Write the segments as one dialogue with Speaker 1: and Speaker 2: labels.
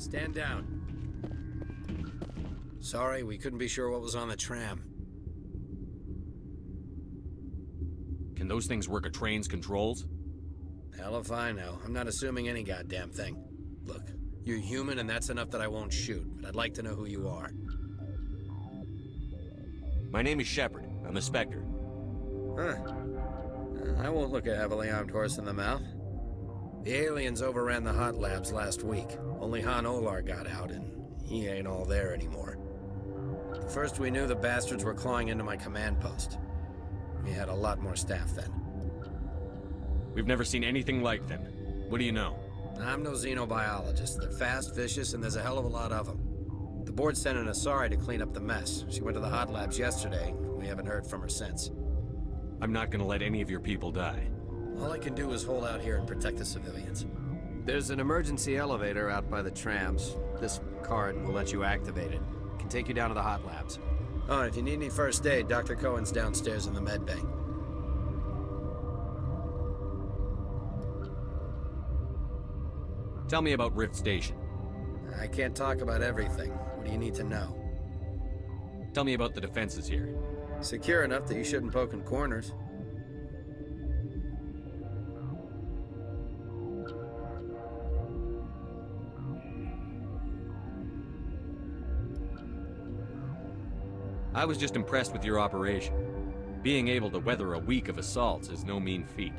Speaker 1: Stand down. Sorry, we couldn't be sure what was on the tram.
Speaker 2: Can those things work a train's controls?
Speaker 1: Hell if I know. I'm not assuming any goddamn thing. Look, you're human and that's enough that I won't shoot, but I'd like to know who you are.
Speaker 2: My name is Shepard. I'm a Spectre.
Speaker 1: Huh. I won't look a heavily armed horse in the mouth. The aliens overran the hot labs last week. Only Han Olar got out, and he ain't all there anymore. First we knew the bastards were clawing into my command post. We had a lot more staff then.
Speaker 2: We've never seen anything like them. What do you know?
Speaker 1: I'm no xenobiologist. They're fast, vicious, and there's a hell of a lot of them. The board sent an Asari to clean up the mess. She went to the hot labs yesterday. We haven't heard from her since.
Speaker 2: I'm not gonna let any of your people die.
Speaker 1: All I can do is hold out here and protect the civilians. There's an emergency elevator out by the trams. This card will let you activate it. It can take you down to the hot labs. Oh, and if you need any first aid, Dr. Cohen's downstairs in the med bay.
Speaker 2: Tell me about Rift Station.
Speaker 1: I can't talk about everything. What do you need to know?
Speaker 2: Tell me about the defenses here.
Speaker 1: Secure enough that you shouldn't poke in corners.
Speaker 2: I was just impressed with your operation. Being able to weather a week of assaults is no mean feat.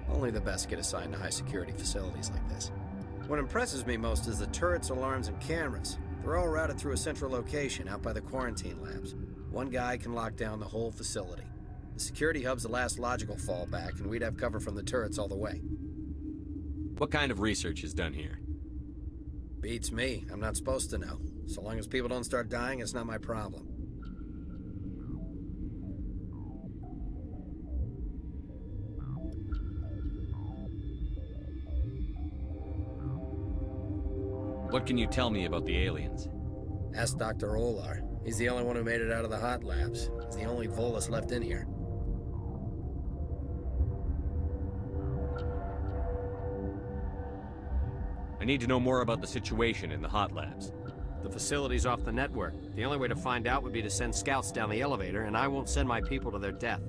Speaker 1: Only the best get assigned to high-security facilities like this. What impresses me most is the turrets, alarms, and cameras. They're all routed through a central location out by the quarantine labs. One guy can lock down the whole facility. The security hub's the last logical fallback, and we'd have cover from the turrets all the way.
Speaker 2: What kind of research is done here?
Speaker 1: Beats me. I'm not supposed to know. So long as people don't start dying, it's not my problem.
Speaker 2: What can you tell me about the aliens?
Speaker 1: Ask Dr. Olar. He's the only one who made it out of the hot labs. He's the only Volus left in here.
Speaker 2: I need to know more about the situation in the hot labs.
Speaker 1: The facility's off the network. The only way to find out would be to send scouts down the elevator, and I won't send my people to their death.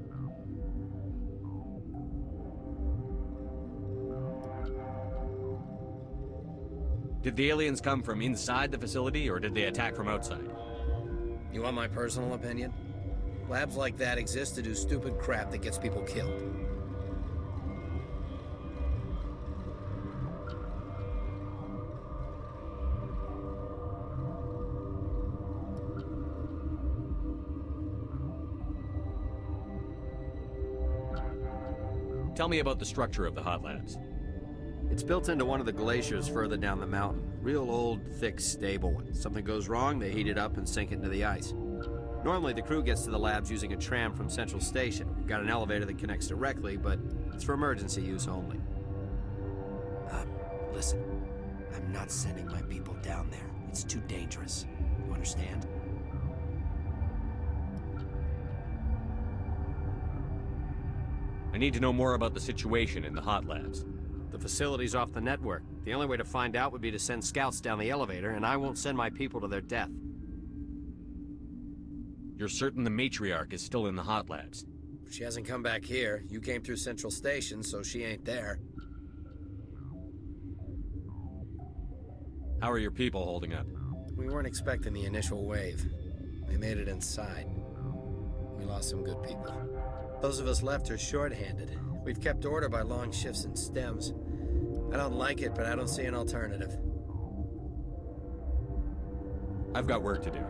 Speaker 2: Did the aliens come from inside the facility, or did they attack from outside?
Speaker 1: You want my personal opinion? Labs like that exist to do stupid crap that gets people killed.
Speaker 2: Tell me about the structure of the hot labs.
Speaker 1: It's built into one of the glaciers further down the mountain. Real old, thick, stable one. Something goes wrong, they heat it up and sink it into the ice. Normally, the crew gets to the labs using a tram from Central Station. We've got an elevator that connects directly, but it's for emergency use only. Listen. I'm not sending my people down there. It's too dangerous. You understand?
Speaker 2: I need to know more about the situation in the hot labs.
Speaker 1: The facility's off the network. The only way to find out would be to send scouts down the elevator, and I won't send my people to their death.
Speaker 2: You're certain the matriarch is still in the hot labs?
Speaker 1: She hasn't come back here. You came through Central Station, so she ain't there.
Speaker 2: How are your people holding up?
Speaker 1: We weren't expecting the initial wave. They made it inside. We lost some good people. Those of us left are short-handed. We've kept order by long shifts and stems. I don't like it, but I don't see an alternative.
Speaker 2: I've got work to do.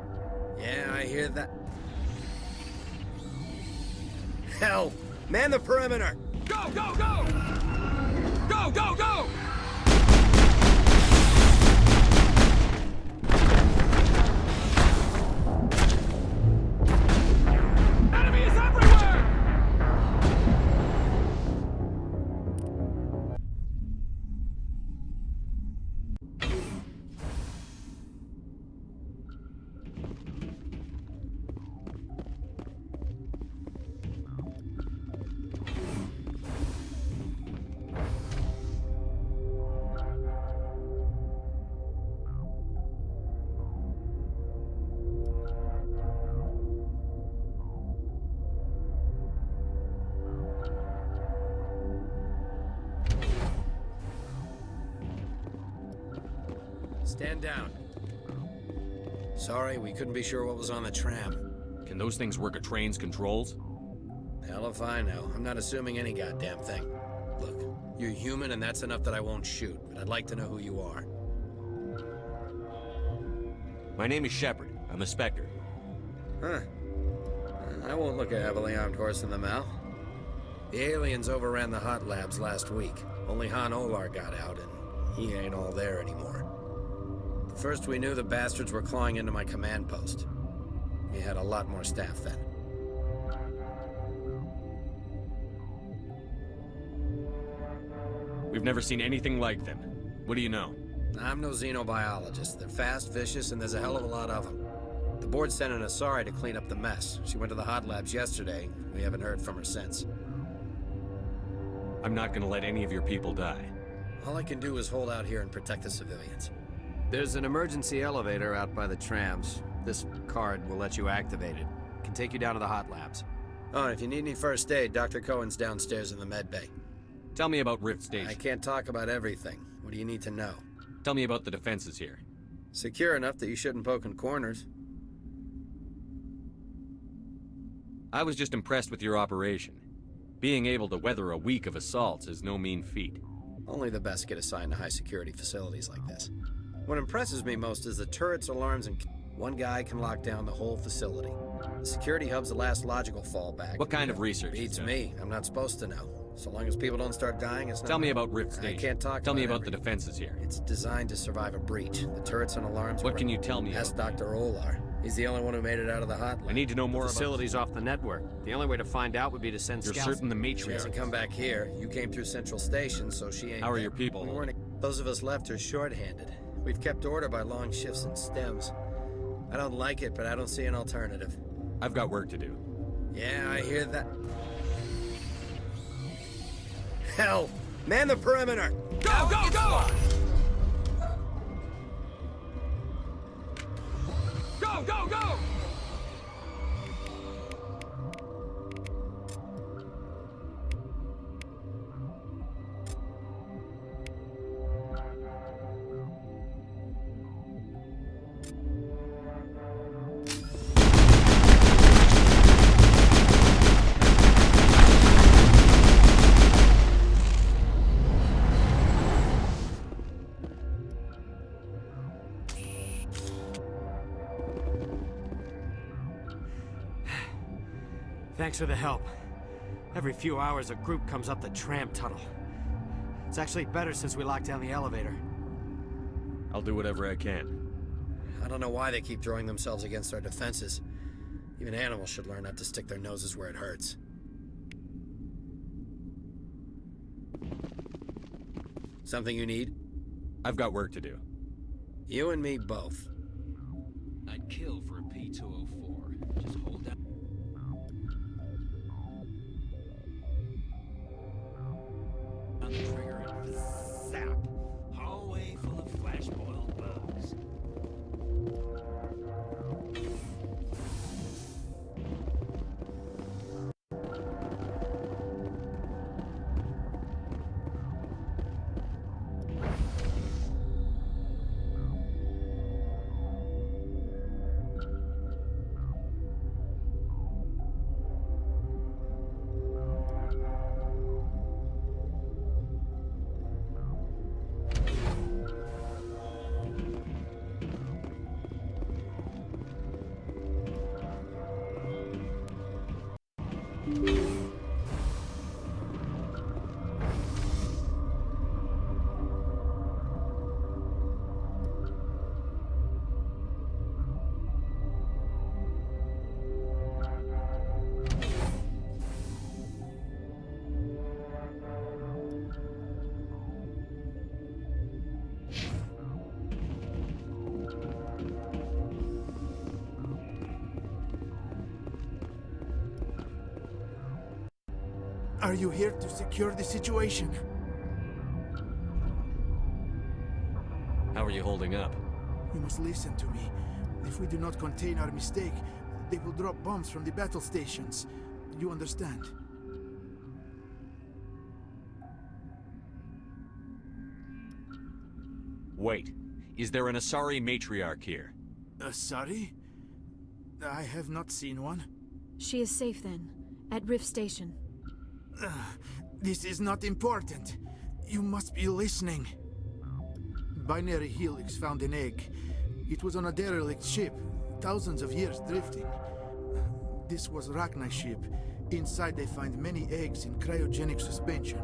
Speaker 1: Yeah, I hear that. Hell! Man the perimeter!
Speaker 2: Go, go, go! Go, go, go! Enemy is everywhere!
Speaker 1: Stand down. Sorry, we couldn't be sure what was on the tram.
Speaker 2: Can those things work a train's controls?
Speaker 1: Hell if I know. I'm not assuming any goddamn thing. Look, you're human and that's enough that I won't shoot, but I'd like to know who you are.
Speaker 2: My name is Shepard. I'm a Spectre.
Speaker 1: Huh. I won't look a heavily armed horse in the mouth. The aliens overran the hot labs last week. Only Han Olar got out, and he ain't all there anymore. The first we knew, the bastards were clawing into my command post. We had a lot more staff then.
Speaker 2: We've never seen anything like them. What do you know?
Speaker 1: I'm no xenobiologist. They're fast, vicious, and there's a hell of a lot of them. The board sent an Asari to clean up the mess. She went to the hot labs yesterday. We haven't heard from her since.
Speaker 2: I'm not gonna let any of your people die.
Speaker 1: All I can do is hold out here and protect the civilians. There's an emergency elevator out by the trams. This card will let you activate it. It can take you down to the hot labs. Oh, and if you need any first aid, Dr. Cohen's downstairs in the med bay.
Speaker 2: Tell me about Rift Station.
Speaker 1: I can't talk about everything. What do you need to know?
Speaker 2: Tell me about the defenses here.
Speaker 1: Secure enough that you shouldn't poke in corners.
Speaker 2: I was just impressed with your operation. Being able to weather a week of assaults is no mean feat.
Speaker 1: Only the best get assigned to high-security facilities like this. What impresses me most is the turrets, alarms, and... One guy can lock down the whole facility. The security hub's the last logical fallback.
Speaker 2: What kind of research?
Speaker 1: Beats me. I'm not supposed to know. So long as people don't start dying, it's not...
Speaker 2: Tell me about Rift Station.
Speaker 1: I can't talk
Speaker 2: Tell me about
Speaker 1: everything.
Speaker 2: the defenses here.
Speaker 1: It's designed to survive a breach. The turrets and alarms...
Speaker 2: What can you tell me
Speaker 1: Ask
Speaker 2: about
Speaker 1: Dr. Olar. He's the only one who made it out of the hot lab.
Speaker 2: I need to know more
Speaker 1: The facility's off the network. The only way to find out would be to send
Speaker 2: You're
Speaker 1: scouts.
Speaker 2: certain the
Speaker 1: She
Speaker 2: matriarch...
Speaker 1: hasn't come back here. You came through Central Station, so she ain't...
Speaker 2: How are
Speaker 1: there.
Speaker 2: your people?
Speaker 1: We weren't... Those of us left are short-handed. We've kept order by long shifts and stems. I don't like it, but I don't see an alternative.
Speaker 2: I've got work to do.
Speaker 1: Yeah, I hear that. Hell! Man the perimeter!
Speaker 2: Go, go, go! Go, go, go!
Speaker 3: Thanks for the help. Every few hours, a group comes up the tram tunnel. It's actually better since we locked down the elevator.
Speaker 2: I'll do whatever I can.
Speaker 1: I don't know why they keep throwing themselves against our defenses. Even animals should learn not to stick their noses where it hurts. Something you need?
Speaker 2: I've got work to do.
Speaker 1: You and me both.
Speaker 4: I'd kill for a P-204. Just hold down. On the trigger and zap. Hallway full of flash-boiled bugs.
Speaker 5: Are you here to secure the situation?
Speaker 2: How are you holding up?
Speaker 5: You must listen to me. If we do not contain our mistake, they will drop bombs from the battle stations. You understand?
Speaker 2: Wait. Is there an Asari matriarch here?
Speaker 5: Sorry? I have not seen one.
Speaker 6: She is safe then, at Rift Station.
Speaker 5: This is not important. You must be listening. Binary Helix found an egg. It was on a derelict ship, thousands of years drifting. This was Rachni's ship. Inside they find many eggs in cryogenic suspension.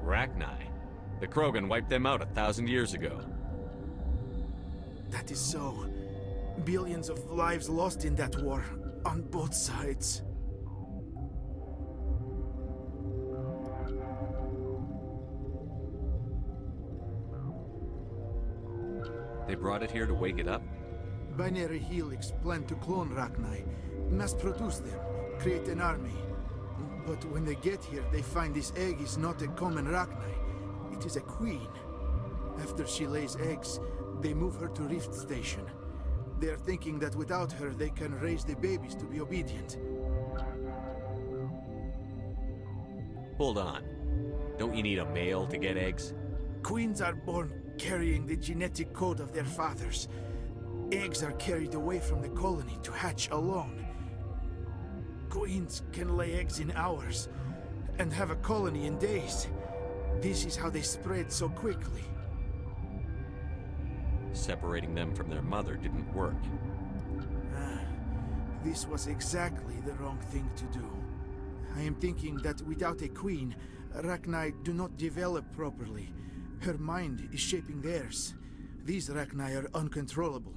Speaker 2: Rachni? The Krogan wiped them out 1,000 years ago.
Speaker 5: That is so. Billions of lives lost in that war, on both sides.
Speaker 2: They brought it here to wake it up?
Speaker 5: Binary Helix planned to clone Rachni, mass produce them, create an army. But when they get here, they find this egg is not a common Rachni. It is a queen. After she lays eggs, they move her to Rift Station. They are thinking that without her, they can raise the babies to be obedient.
Speaker 2: Hold on. Don't you need a male to get eggs?
Speaker 5: Queens are born carrying the genetic code of their fathers. Eggs are carried away from the colony to hatch alone. Queens can lay eggs in hours and have a colony in days. This is how they spread so quickly.
Speaker 2: Separating them from their mother didn't work.
Speaker 5: This was exactly the wrong thing to do. I am thinking that without a queen, Rachni do not develop properly. Her mind is shaping theirs. These Rachni are uncontrollable.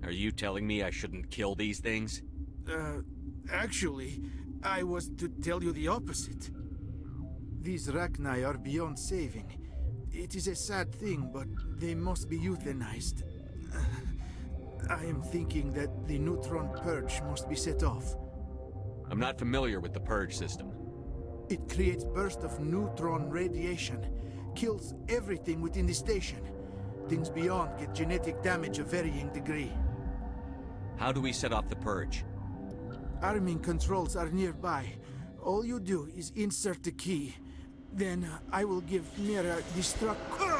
Speaker 2: Are you telling me I shouldn't kill these things?
Speaker 5: Actually, I was to tell you the opposite. These Rachni are beyond saving. It is a sad thing, but they must be euthanized. I am thinking that the neutron purge must be set off.
Speaker 2: I'm not familiar with the purge system.
Speaker 5: It creates bursts of neutron radiation, kills everything within the station. Things beyond get genetic damage of varying degree.
Speaker 2: How do we set off the purge?
Speaker 5: Arming controls are nearby. All you do is insert the key. Then I will give Mira destruct.
Speaker 6: Clear.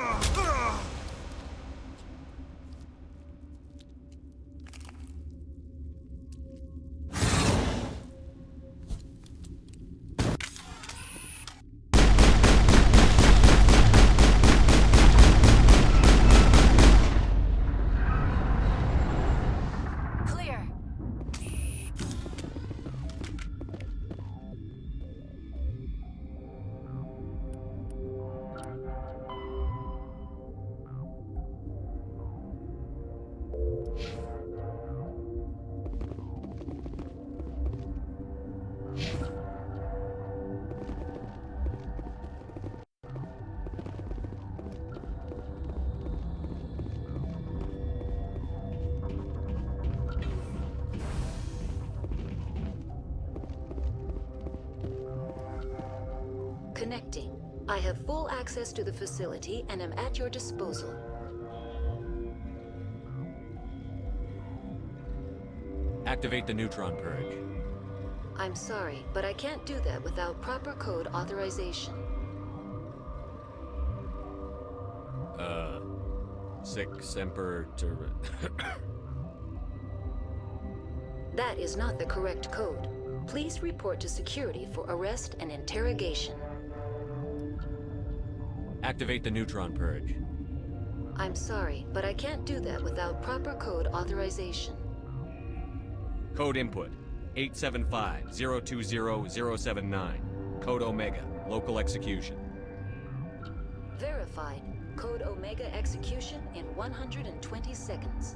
Speaker 7: Connecting. I have full access to the facility and am at your disposal.
Speaker 2: Activate the neutron purge.
Speaker 7: I'm sorry, but I can't do that without proper code authorization.
Speaker 2: Sic semper ter...
Speaker 7: That is not the correct code. Please report to security for arrest and interrogation.
Speaker 2: Activate the neutron purge.
Speaker 7: I'm sorry, but I can't do that without proper code authorization.
Speaker 2: Code input 875-020-079. Code Omega. Local execution.
Speaker 7: Verified. Code Omega execution in 120 seconds.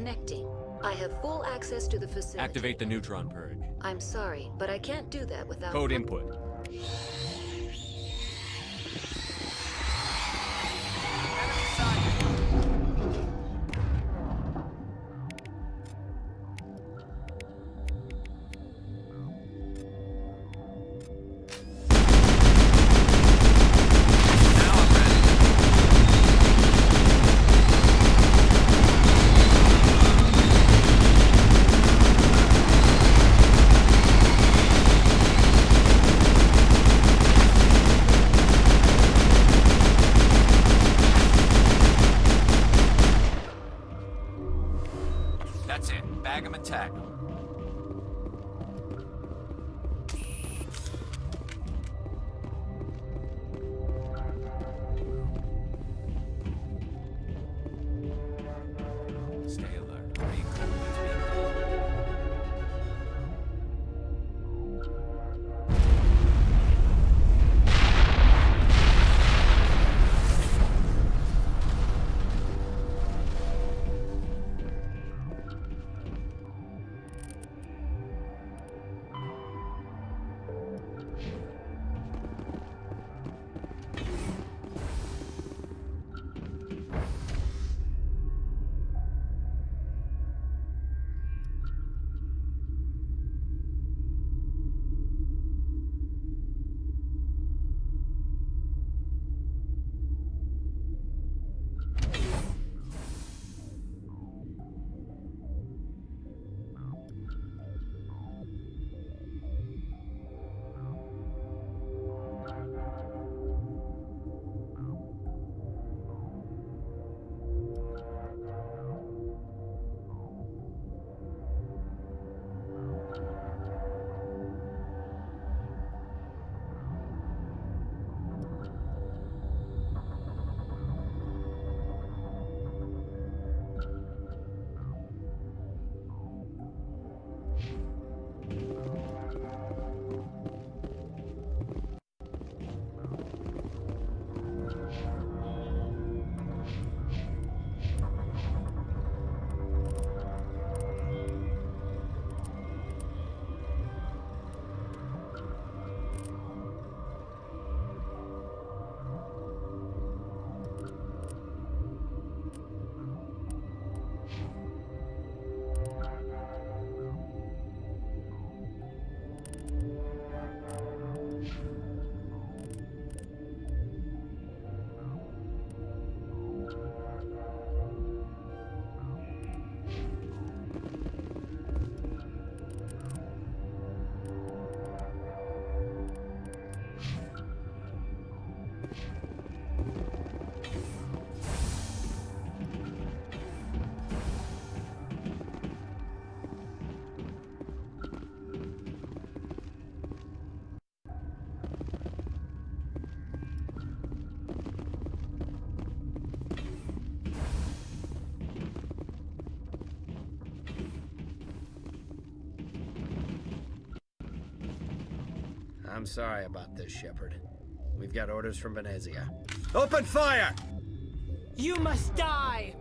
Speaker 7: Connecting. I have full access to the facility.
Speaker 2: Activate the neutron purge.
Speaker 7: I'm sorry, but I can't do that without...
Speaker 2: Code input.
Speaker 8: That's it. Bag 'em and tag 'em. Stay alert. Are you cool with this being done?
Speaker 1: I'm sorry about this, Shepard. We've got orders from Venezia. Open fire!
Speaker 9: You must die!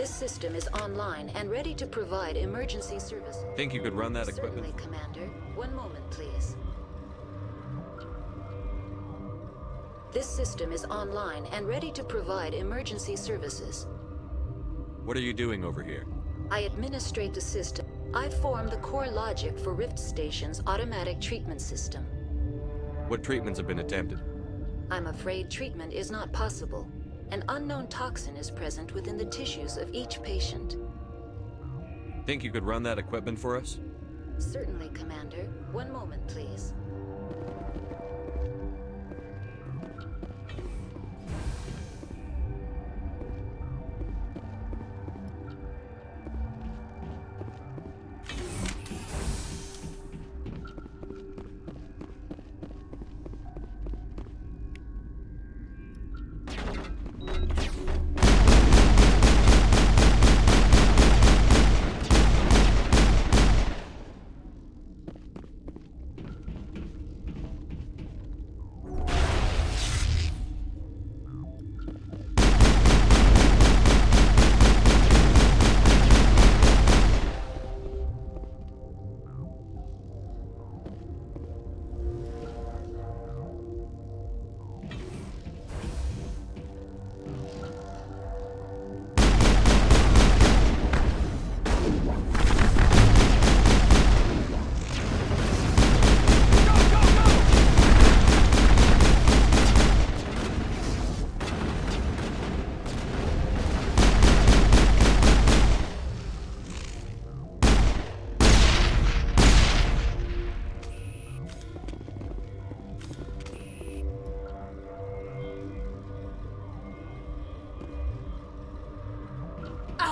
Speaker 7: This system is online and ready to provide emergency service.
Speaker 2: Think you could run that equipment?
Speaker 7: Certainly, Commander. One moment, please. This system is online and ready to provide emergency services.
Speaker 2: What are you doing over here?
Speaker 7: I administrate the system. I form the core logic for Rift Station's automatic treatment system.
Speaker 2: What treatments have been attempted?
Speaker 7: I'm afraid treatment is not possible. An unknown toxin is present within the tissues of each patient.
Speaker 2: Think you could run that equipment for us?
Speaker 7: Certainly, Commander. One moment, please.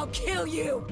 Speaker 9: I'll kill you!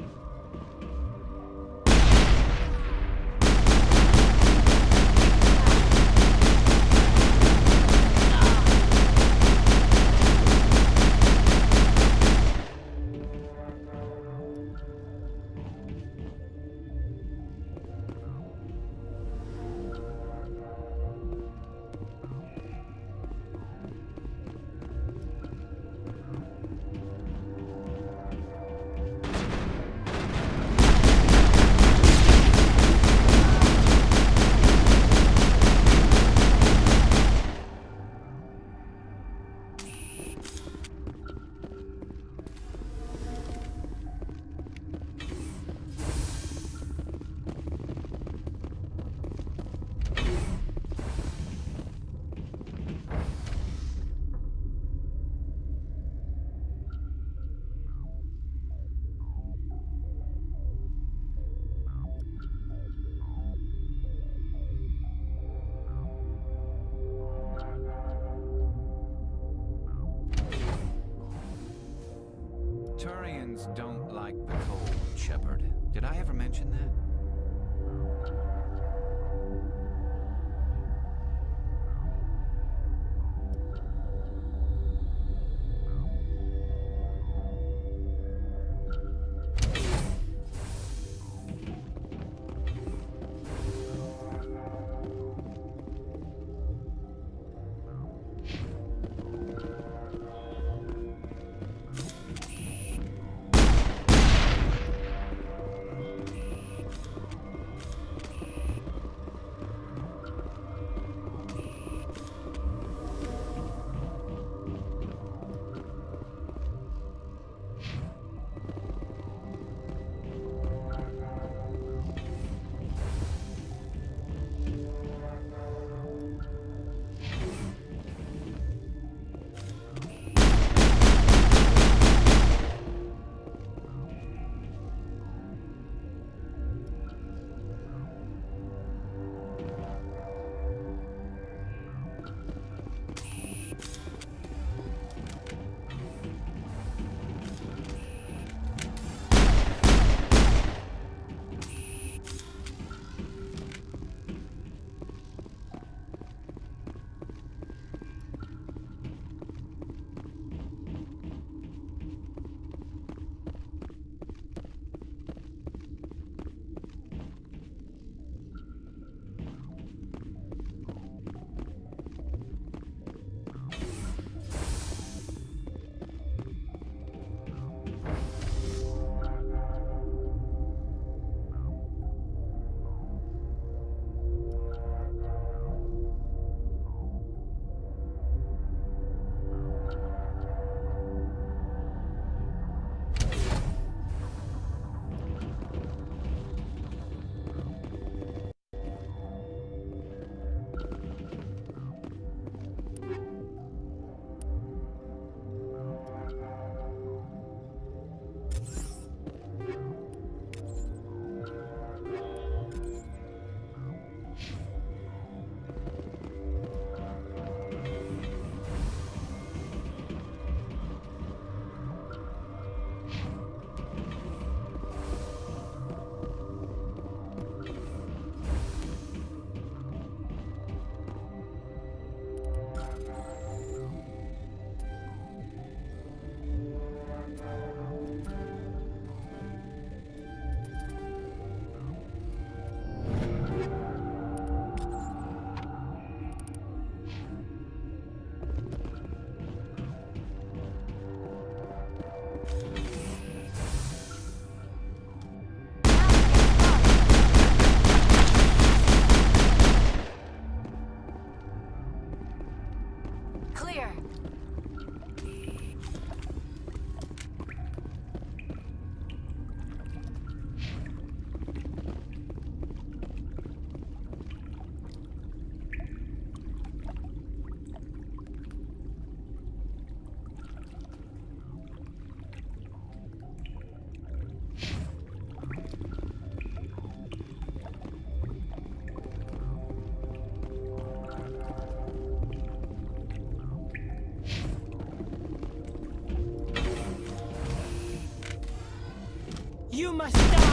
Speaker 8: Turians don't like the cold, Shepard. Did I ever mention that?
Speaker 9: You must die!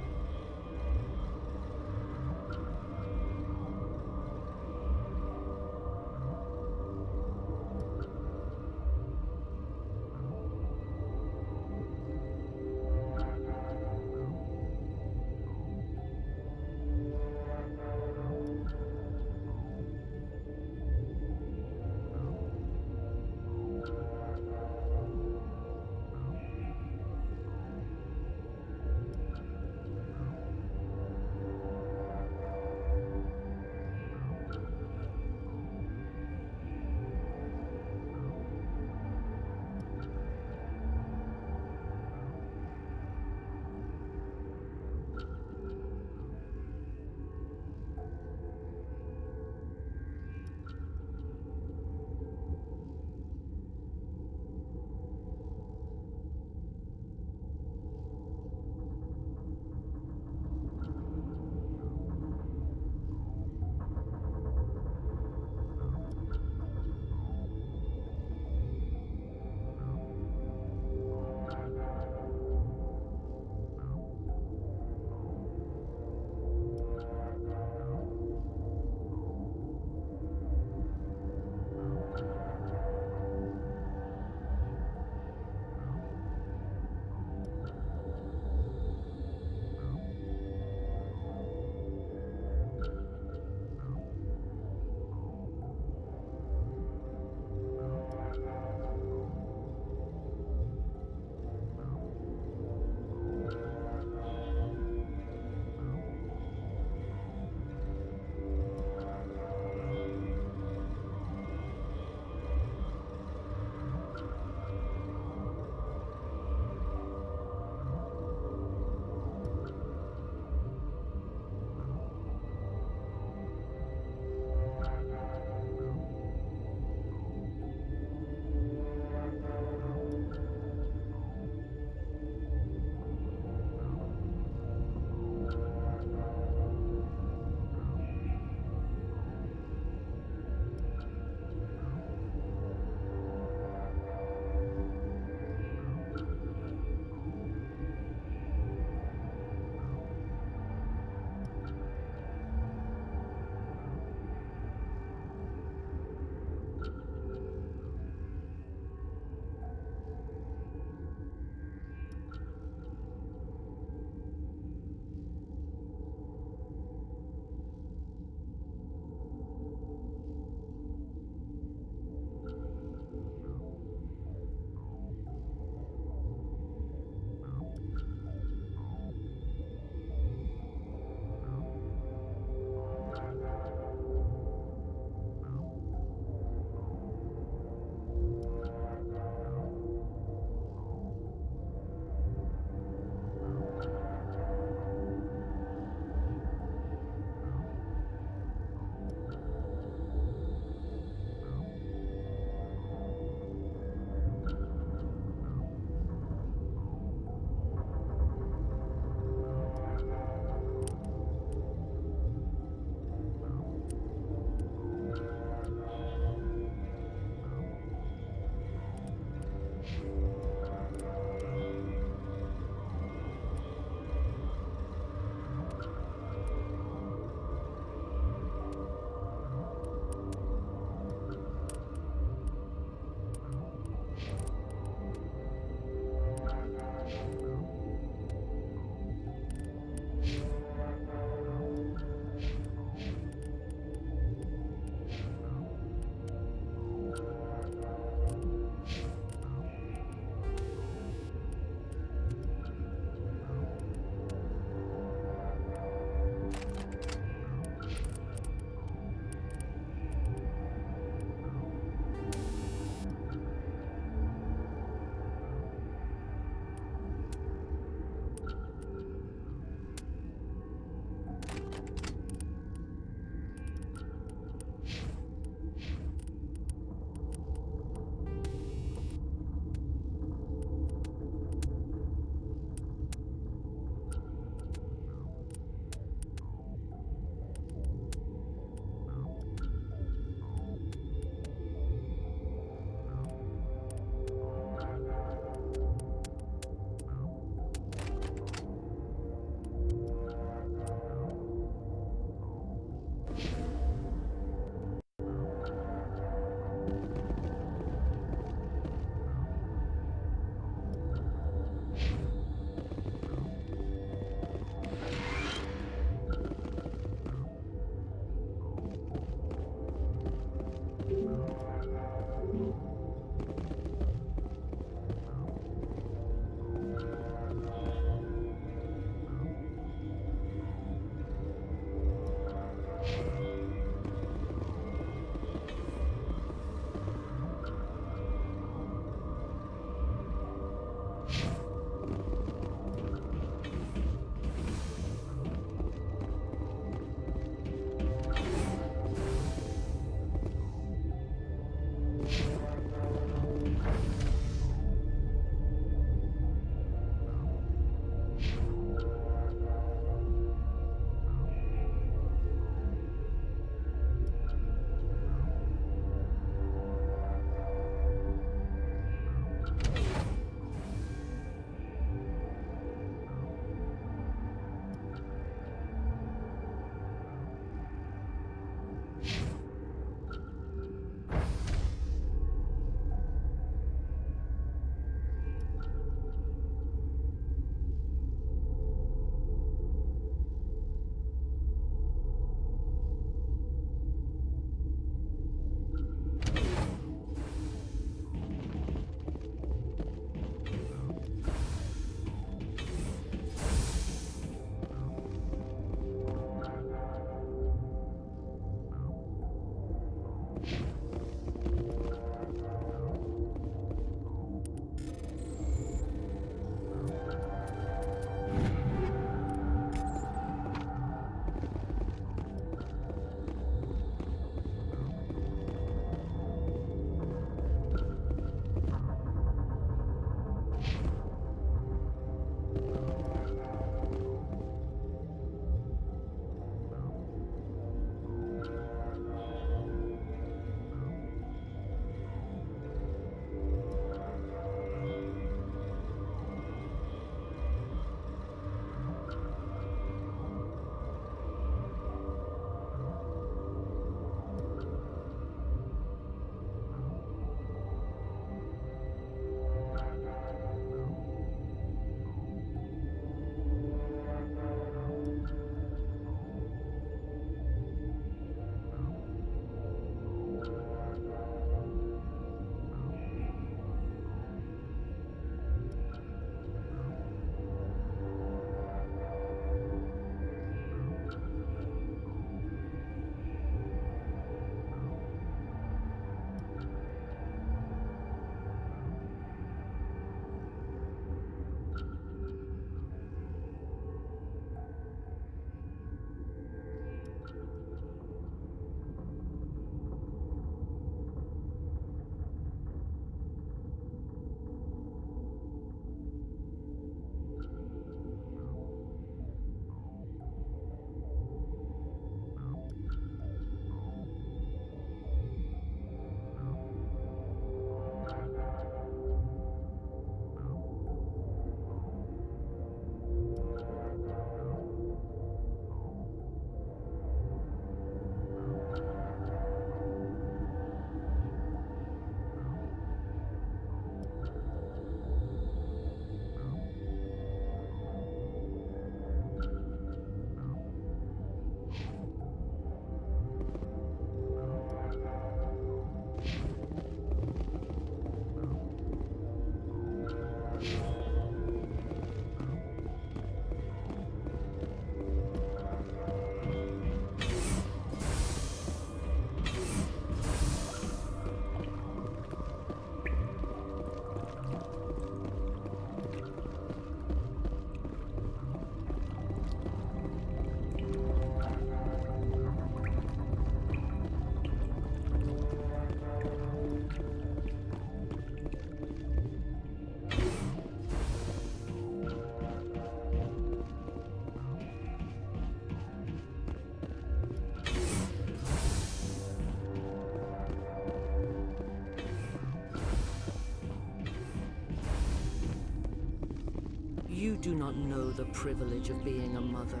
Speaker 10: You do not know the privilege of being a mother.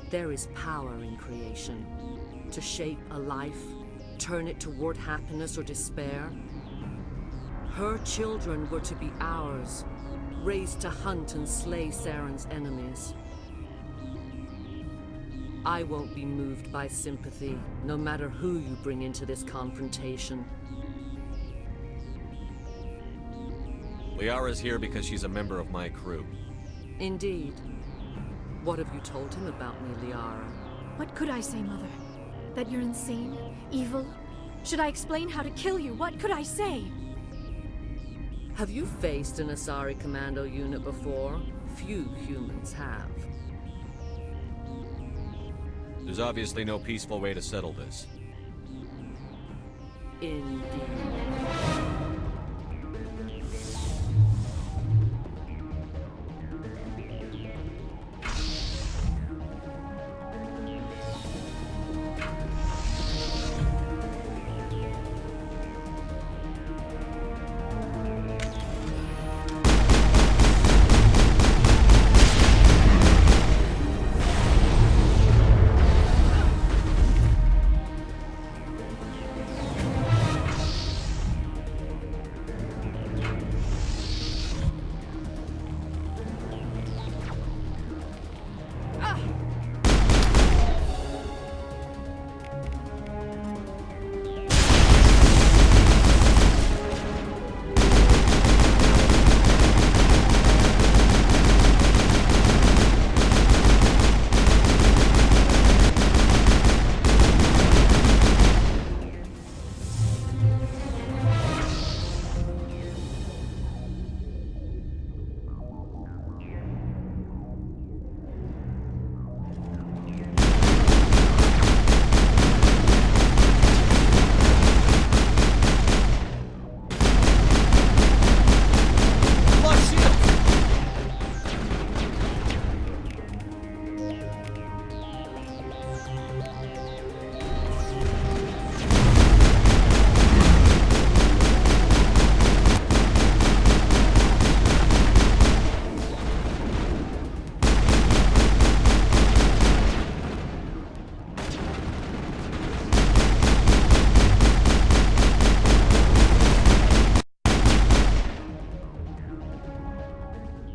Speaker 10: There is power in creation. To shape a life, turn it toward happiness or despair. Her children were to be ours, raised to hunt and slay Saren's enemies. I won't be moved by sympathy, no matter who you bring into this confrontation.
Speaker 2: Liara's here because she's a member of my crew.
Speaker 10: Indeed. What have you told him about me, Liara?
Speaker 6: What could I say, Mother? That you're insane? Evil? Should I explain how to kill you? What could I say?
Speaker 10: Have you faced an Asari commando unit before? Few humans have.
Speaker 2: There's obviously no peaceful way to settle this.
Speaker 10: Indeed.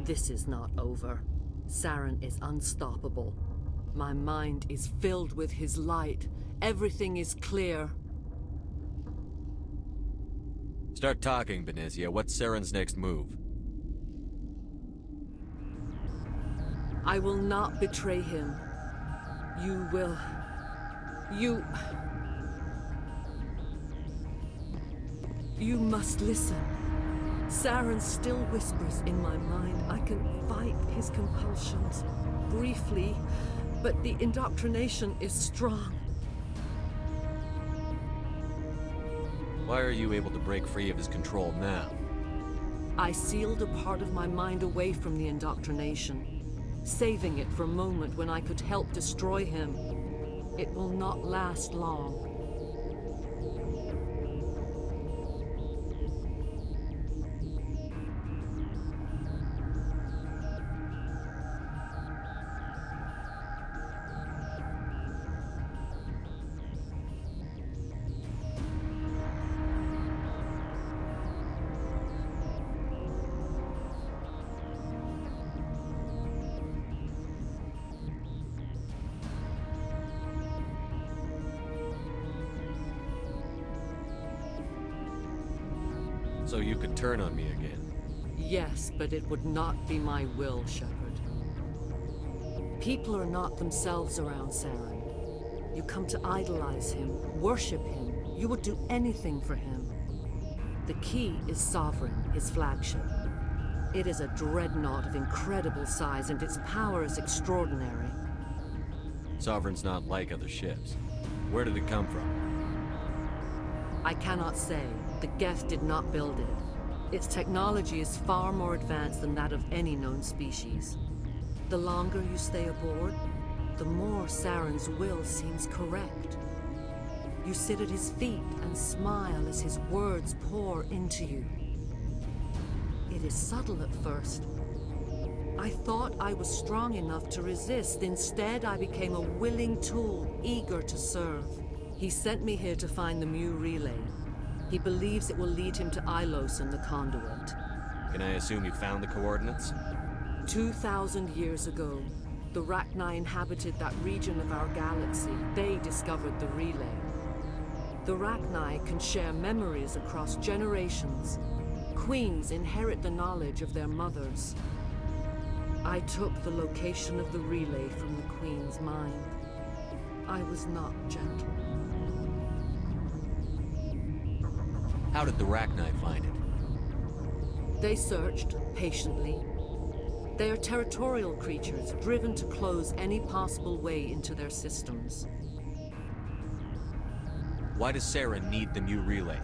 Speaker 10: This is not over. Saren is unstoppable. My mind is filled with his light. Everything is clear.
Speaker 2: Start talking, Benezia. What's Saren's next move?
Speaker 10: I will not betray him. You will... You must listen. Saren still whispers in my mind. I can fight his compulsions. Briefly, but the indoctrination is strong.
Speaker 2: Why are you able to break free of his control now?
Speaker 10: I sealed a part of my mind away from the indoctrination, saving it for a moment when I could help destroy him. It will not last long.
Speaker 2: So you could turn on me again?
Speaker 10: Yes, but it would not be my will, Shepard. People are not themselves around Saren. You come to idolize him, worship him. You would do anything for him. The key is Sovereign, his flagship. It is a dreadnought of incredible size, and its power is extraordinary.
Speaker 2: Sovereign's not like other ships. Where did it come from?
Speaker 10: I cannot say. The Geth did not build it. Its technology is far more advanced than that of any known species. The longer you stay aboard, the more Saren's will seems correct. You sit at his feet and smile as his words pour into you. It is subtle at first. I thought I was strong enough to resist. Instead, I became a willing tool, eager to serve. He sent me here to find the Mu relay. He believes it will lead him to Ilos and the conduit.
Speaker 2: Can I assume you found the coordinates?
Speaker 10: 2,000 years ago, the Rachni inhabited that region of our galaxy. They discovered the relay. The Rachni can share memories across generations. Queens inherit the knowledge of their mothers. I took the location of the relay from the Queen's mind. I was not gentle.
Speaker 2: How did the Rachni find it?
Speaker 10: They searched patiently. They are territorial creatures, driven to close any possible way into their systems.
Speaker 2: Why does Saren need the Mu relay?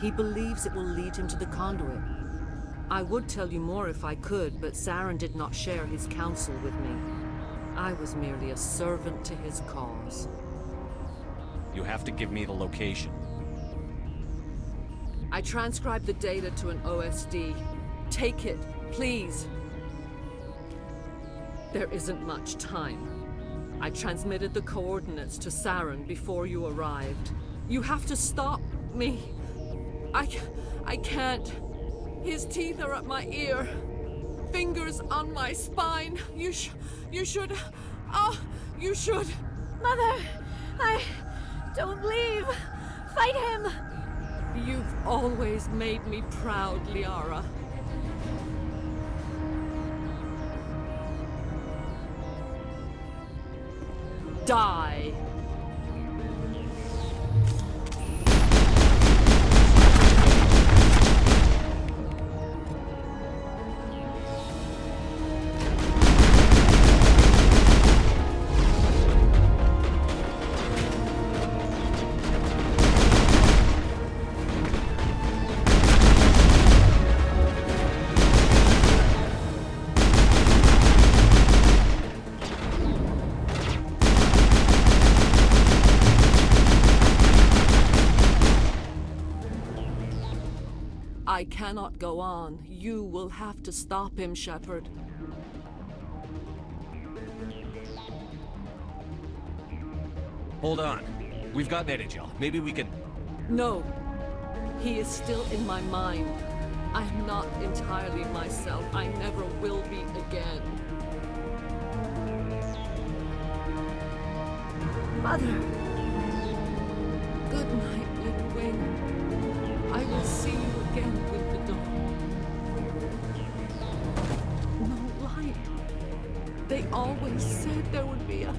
Speaker 10: He believes it will lead him to the conduit. I would tell you more if I could, but Saren did not share his counsel with me. I was merely a servant to his cause.
Speaker 2: You have to give me the location.
Speaker 10: I transcribed the data to an OSD. Take it, please. There isn't much time. I transmitted the coordinates to Saren before you arrived. You have to stop me. I can't. His teeth are at my ear. Fingers on my spine. You should. Oh, you should.
Speaker 6: Mother! Don't leave! Fight him!
Speaker 10: You've always made me proud, Liara. Die! I cannot go on. You will have to stop him, Shepard.
Speaker 2: Hold on. We've got Metagel. Maybe we can...
Speaker 10: No. He is still in my mind. I'm not entirely myself. I never will be again.
Speaker 6: Mother!
Speaker 10: Good night, little wing. I will see you again with the dawn. No light. They always said there would be a...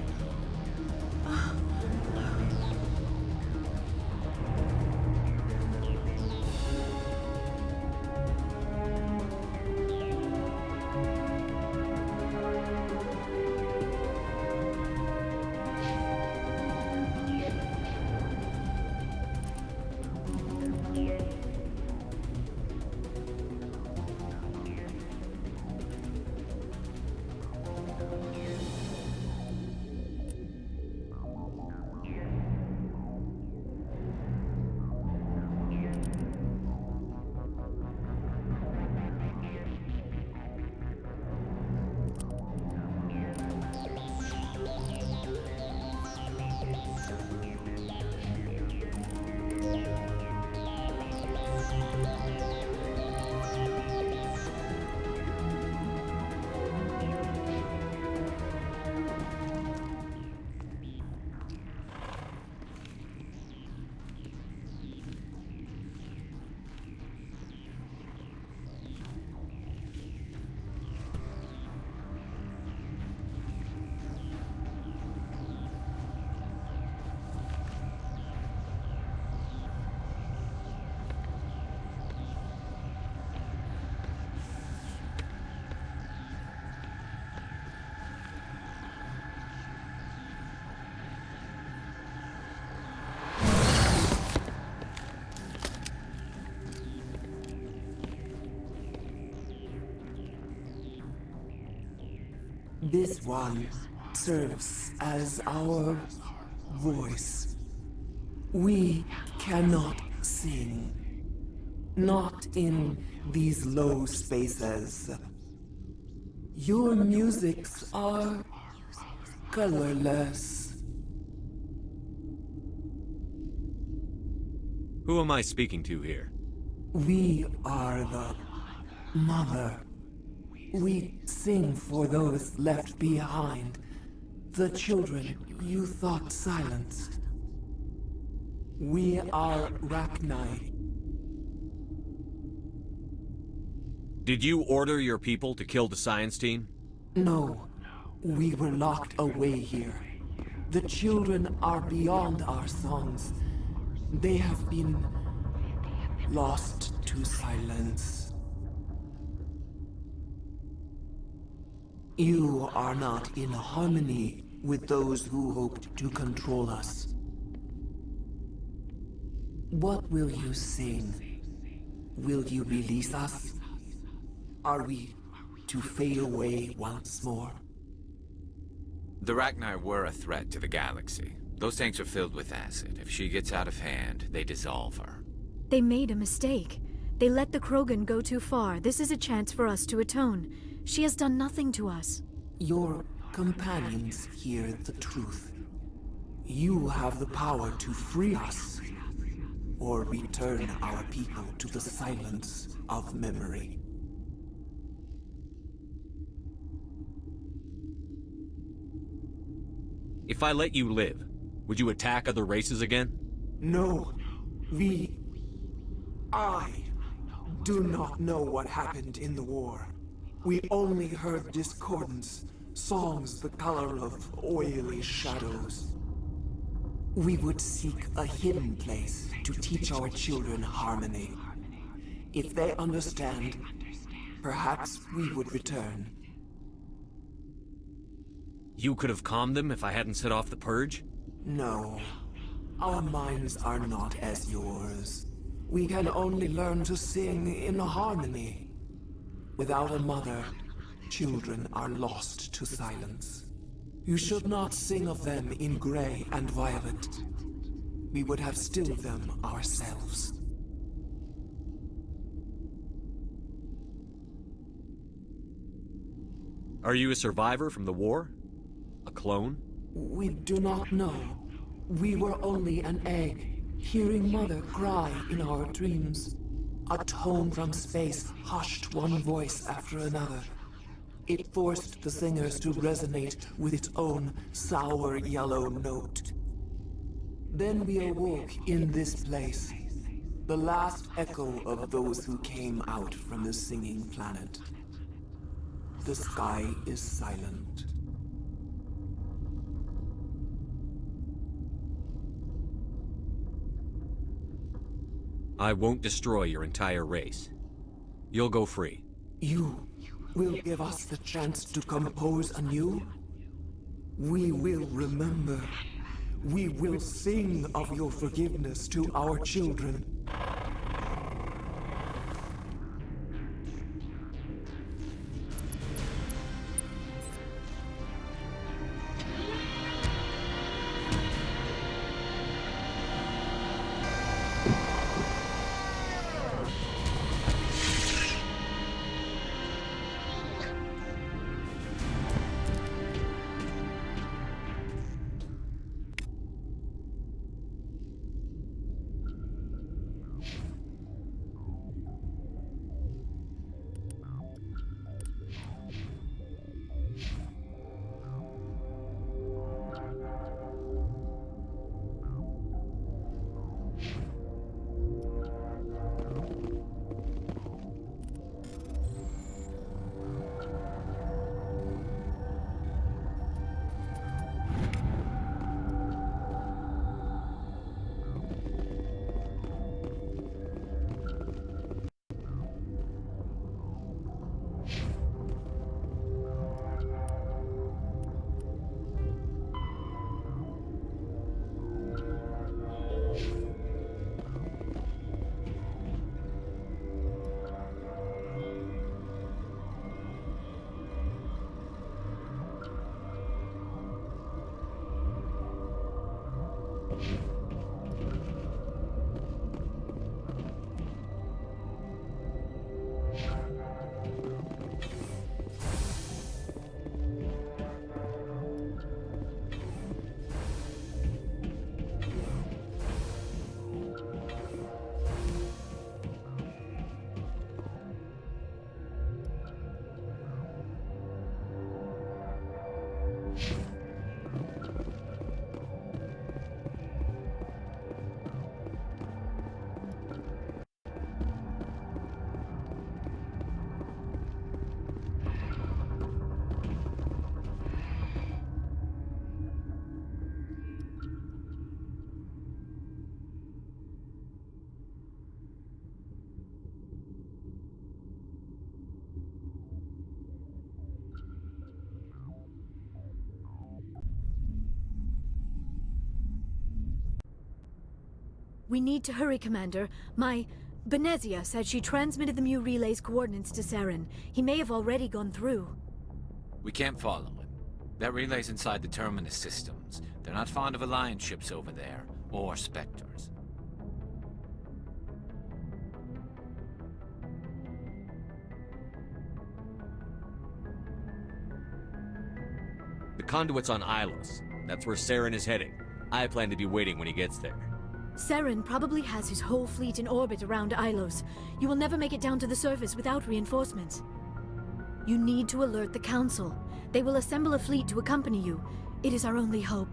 Speaker 11: This one serves as our voice. We cannot sing. Not in these low spaces. Your musics are colorless.
Speaker 2: Who am I speaking to here?
Speaker 11: We are the Mother. We sing for those left behind, the children you thought silenced. We are Rachni.
Speaker 2: Did you order your people to kill the science team?
Speaker 11: No, we were locked away here. The children are beyond our songs. They have been lost to silence. You are not in harmony with those who hoped to control us. What will you sing? Will you release us? Are we to fade away once more?
Speaker 8: The Rachni were a threat to the galaxy. Those tanks are filled with acid. If she gets out of hand, they dissolve her.
Speaker 6: They made a mistake. They let the Krogan go too far. This is a chance for us to atone. She has done nothing to us.
Speaker 11: Your companions hear the truth. You have the power to free us, or return our people to the silence of memory.
Speaker 2: If I let you live, would you attack other races again?
Speaker 11: No, I do not know what happened in the war. We only heard discordance, songs the color of oily shadows. We would seek a hidden place to teach our children harmony. If they understand, perhaps we would return.
Speaker 2: You could have calmed them if I hadn't set off the purge?
Speaker 11: No, our minds are not as yours. We can only learn to sing in harmony. Without a mother, children are lost to silence. You should not sing of them in gray and violet. We would have stilled them ourselves.
Speaker 2: Are you a survivor from the war? A clone?
Speaker 11: We do not know. We were only an egg, hearing Mother cry in our dreams. A tone from space hushed one voice after another. It forced the singers to resonate with its own sour yellow note. Then we awoke in this place, the last echo of those who came out from the singing planet. The sky is silent.
Speaker 2: I won't destroy your entire race. You'll go free.
Speaker 11: You will give us the chance to compose anew? We will remember. We will sing of your forgiveness to our children.
Speaker 6: We need to hurry, Commander. Benezia said she transmitted the Mu relay's coordinates to Saren. He may have already gone through.
Speaker 8: We can't follow him. That relay's inside the Terminus systems. They're not fond of Alliance ships over there, or Spectres.
Speaker 2: The conduit's on Ilos. That's where Saren is heading. I plan to be waiting when he gets there.
Speaker 6: Saren probably has his whole fleet in orbit around Ilos. You will never make it down to the surface without reinforcements. You need to alert the Council. They will assemble a fleet to accompany you. It is our only hope.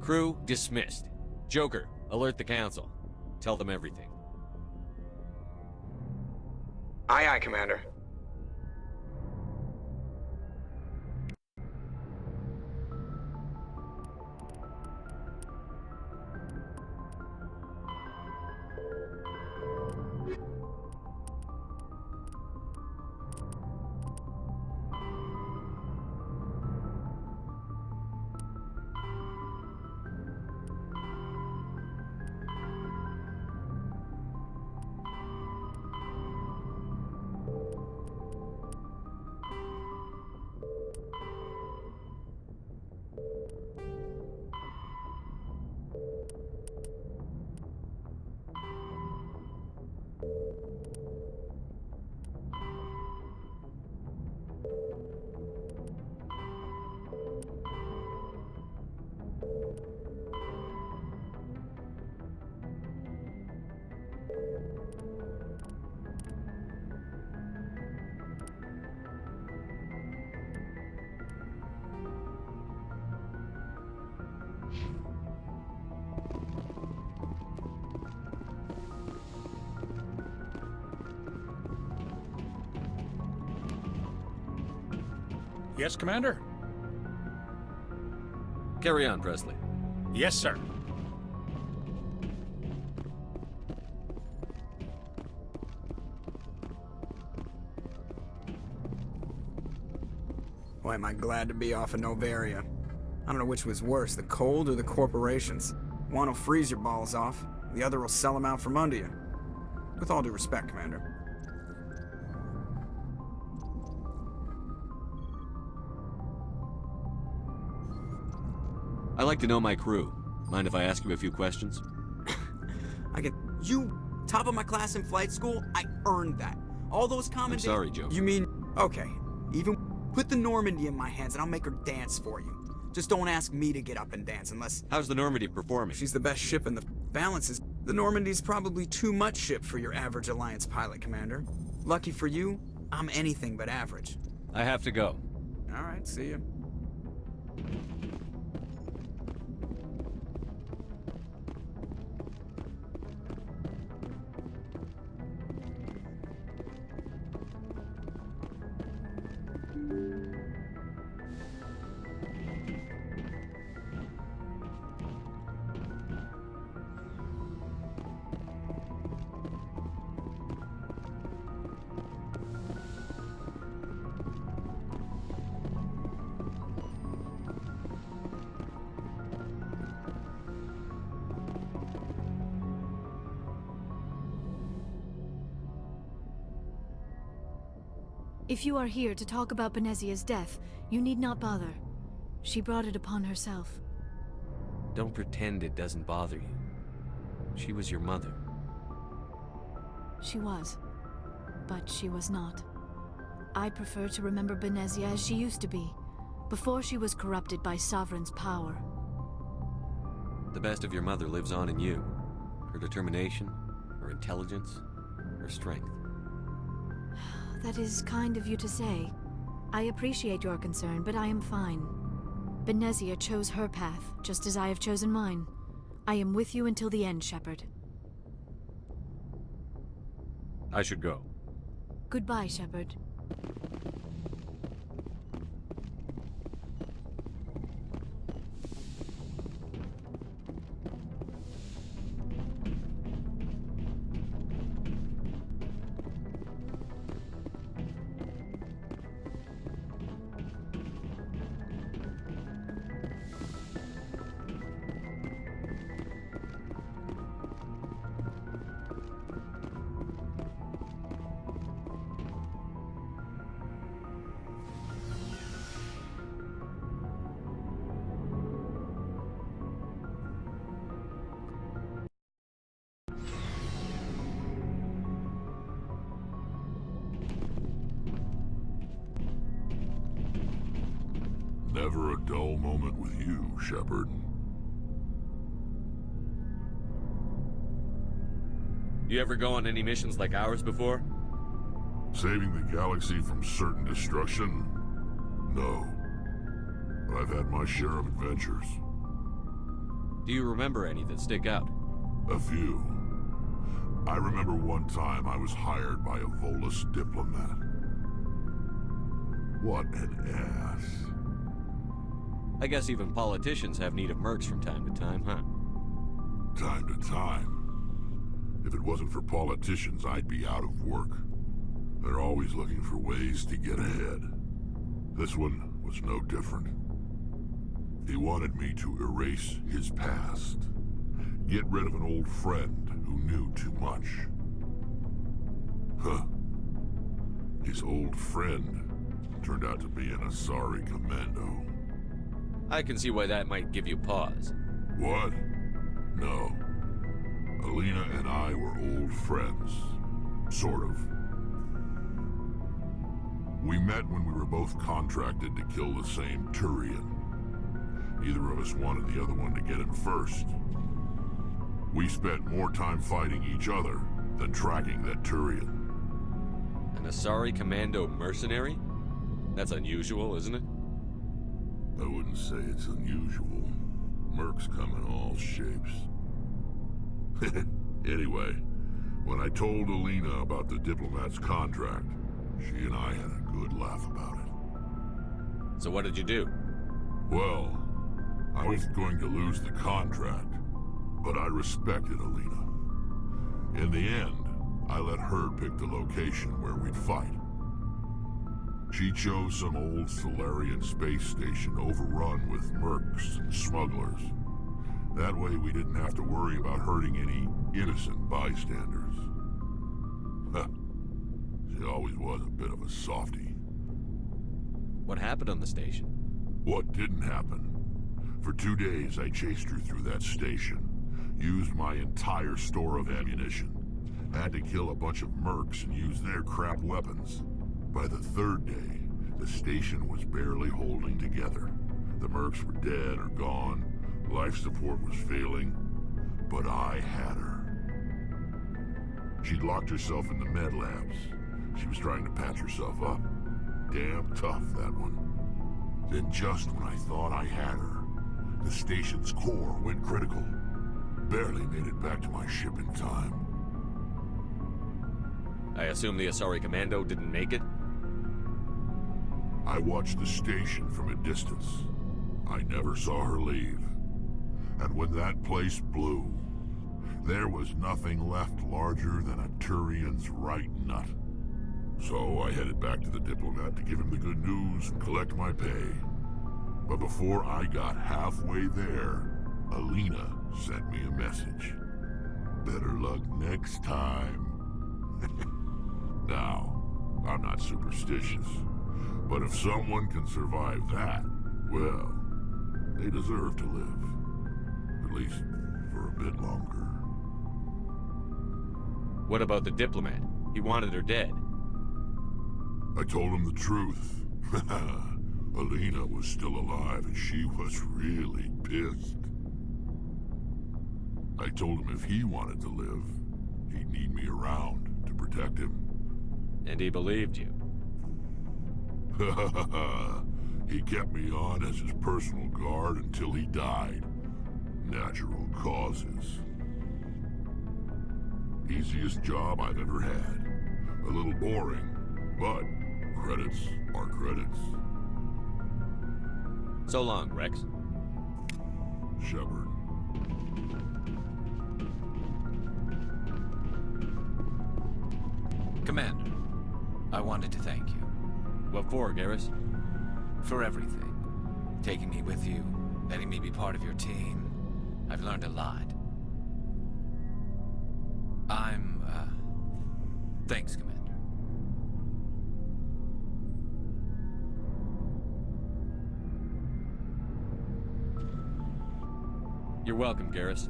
Speaker 2: Crew dismissed. Joker, alert the Council. Tell them everything.
Speaker 12: Aye, aye, Commander.
Speaker 13: Yes, Commander?
Speaker 2: Carry on, Presley.
Speaker 13: Yes, sir.
Speaker 12: Boy, am I glad to be off of Novaria. I don't know which was worse, the cold or the corporations. One will freeze your balls off, the other will sell them out from under you. With all due respect, Commander.
Speaker 2: I like to know my crew. Mind if I ask you a few questions?
Speaker 12: You, top of my class in flight school, I earned that. All those
Speaker 2: I'm sorry, Joe.
Speaker 12: You mean, okay, even put the Normandy in my hands and I'll make her dance for you. Just don't ask me to get up and dance unless...
Speaker 2: How's the Normandy performing?
Speaker 12: She's the best ship in the balances. The Normandy's probably too much ship for your average Alliance pilot, Commander. Lucky for you, I'm anything but average.
Speaker 2: I have to go.
Speaker 12: All right, see ya.
Speaker 6: If you are here to talk about Benezia's death, you need not bother. She brought it upon herself.
Speaker 2: Don't pretend it doesn't bother you. She was your mother.
Speaker 6: She was. But she was not. I prefer to remember Benezia as she used to be, before she was corrupted by Sovereign's power.
Speaker 2: The best of your mother lives on in you. Her determination, her intelligence, her strength.
Speaker 6: That is kind of you to say. I appreciate your concern, but I am fine. Benezia chose her path, just as I have chosen mine. I am with you until the end, Shepard.
Speaker 2: I should go.
Speaker 6: Goodbye, Shepard.
Speaker 13: Never a dull moment with you, Shepard.
Speaker 2: You ever go on any missions like ours before?
Speaker 13: Saving the galaxy from certain destruction? No. But I've had my share of adventures.
Speaker 2: Do you remember any that stick out?
Speaker 13: A few. I remember one time I was hired by a Volus diplomat. What an ass.
Speaker 2: I guess even politicians have need of mercs from time to time, huh?
Speaker 13: Time to time. If it wasn't for politicians, I'd be out of work. They're always looking for ways to get ahead. This one was no different. He wanted me to erase his past. Get rid of an old friend who knew too much. Huh. His old friend turned out to be an Asari commando.
Speaker 2: I can see why that might give you pause.
Speaker 13: What? No. Alina and I were old friends. Sort of. We met when we were both contracted to kill the same Turian. Neither of us wanted the other one to get him first. We spent more time fighting each other than tracking that Turian.
Speaker 2: An Asari commando mercenary? That's unusual, isn't it?
Speaker 13: I wouldn't say it's unusual. Mercs come in all shapes. Anyway, when I told Alina about the diplomat's contract, she and I had a good laugh about it.
Speaker 2: So what did you do?
Speaker 13: Well, I was going to lose the contract, but I respected Alina. In the end, I let her pick the location where we'd fight. She chose some old Solarian space station overrun with mercs and smugglers. That way we didn't have to worry about hurting any innocent bystanders. She always was a bit of a softie.
Speaker 2: What happened on the station?
Speaker 13: What didn't happen? For 2 days I chased her through that station. Used my entire store of ammunition. Had to kill a bunch of mercs and use their crap weapons. By the 3rd day, the station was barely holding together. The mercs were dead or gone. Life support was failing. But I had her. She'd locked herself in the med labs. She was trying to patch herself up. Damn tough, that one. Then just when I thought I had her, the station's core went critical. Barely made it back to my ship in time.
Speaker 2: I assume the Asari commando didn't make it?
Speaker 13: I watched the station from a distance. I never saw her leave. And when that place blew, there was nothing left larger than a Turian's right nut. So I headed back to the diplomat to give him the good news and collect my pay. But before I got halfway there, Alina sent me a message. Better luck next time. Now, I'm not superstitious. But if someone can survive that, well, they deserve to live. At least for a bit longer.
Speaker 2: What about the diplomat? He wanted her dead.
Speaker 13: I told him the truth. Alina was still alive and she was really pissed. I told him if he wanted to live, he'd need me around to protect him.
Speaker 2: And he believed you.
Speaker 13: He kept me on as his personal guard until he died. Natural causes. Easiest job I've ever had. A little boring, but credits are credits.
Speaker 2: So long, Rex.
Speaker 13: Shepard.
Speaker 8: Commander, I wanted to thank you.
Speaker 2: What for, Garrus?
Speaker 8: For everything. Taking me with you, letting me be part of your team. I've learned a lot. Thanks, Commander.
Speaker 2: You're welcome, Garrus.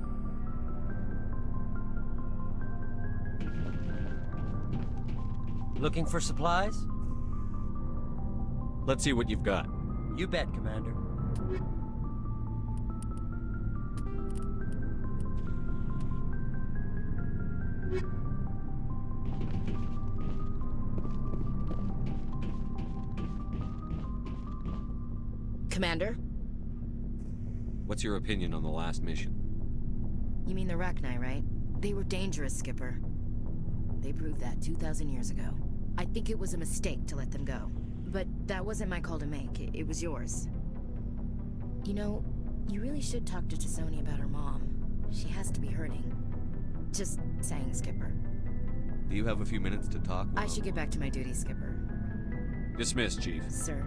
Speaker 14: Looking for supplies?
Speaker 2: Let's see what you've got.
Speaker 14: You bet, Commander.
Speaker 15: Commander?
Speaker 2: What's your opinion on the last mission?
Speaker 15: You mean the Rachni, right? They were dangerous, Skipper. They proved that 2,000 years ago. I think it was a mistake to let them go. But that wasn't my call to make. It was yours. You know, you really should talk to T'Soni about her mom. She has to be hurting. Just saying, Skipper.
Speaker 2: Do you have a few minutes to talk?
Speaker 15: I should get back to my duty, Skipper.
Speaker 2: Dismissed, Chief.
Speaker 15: Sir.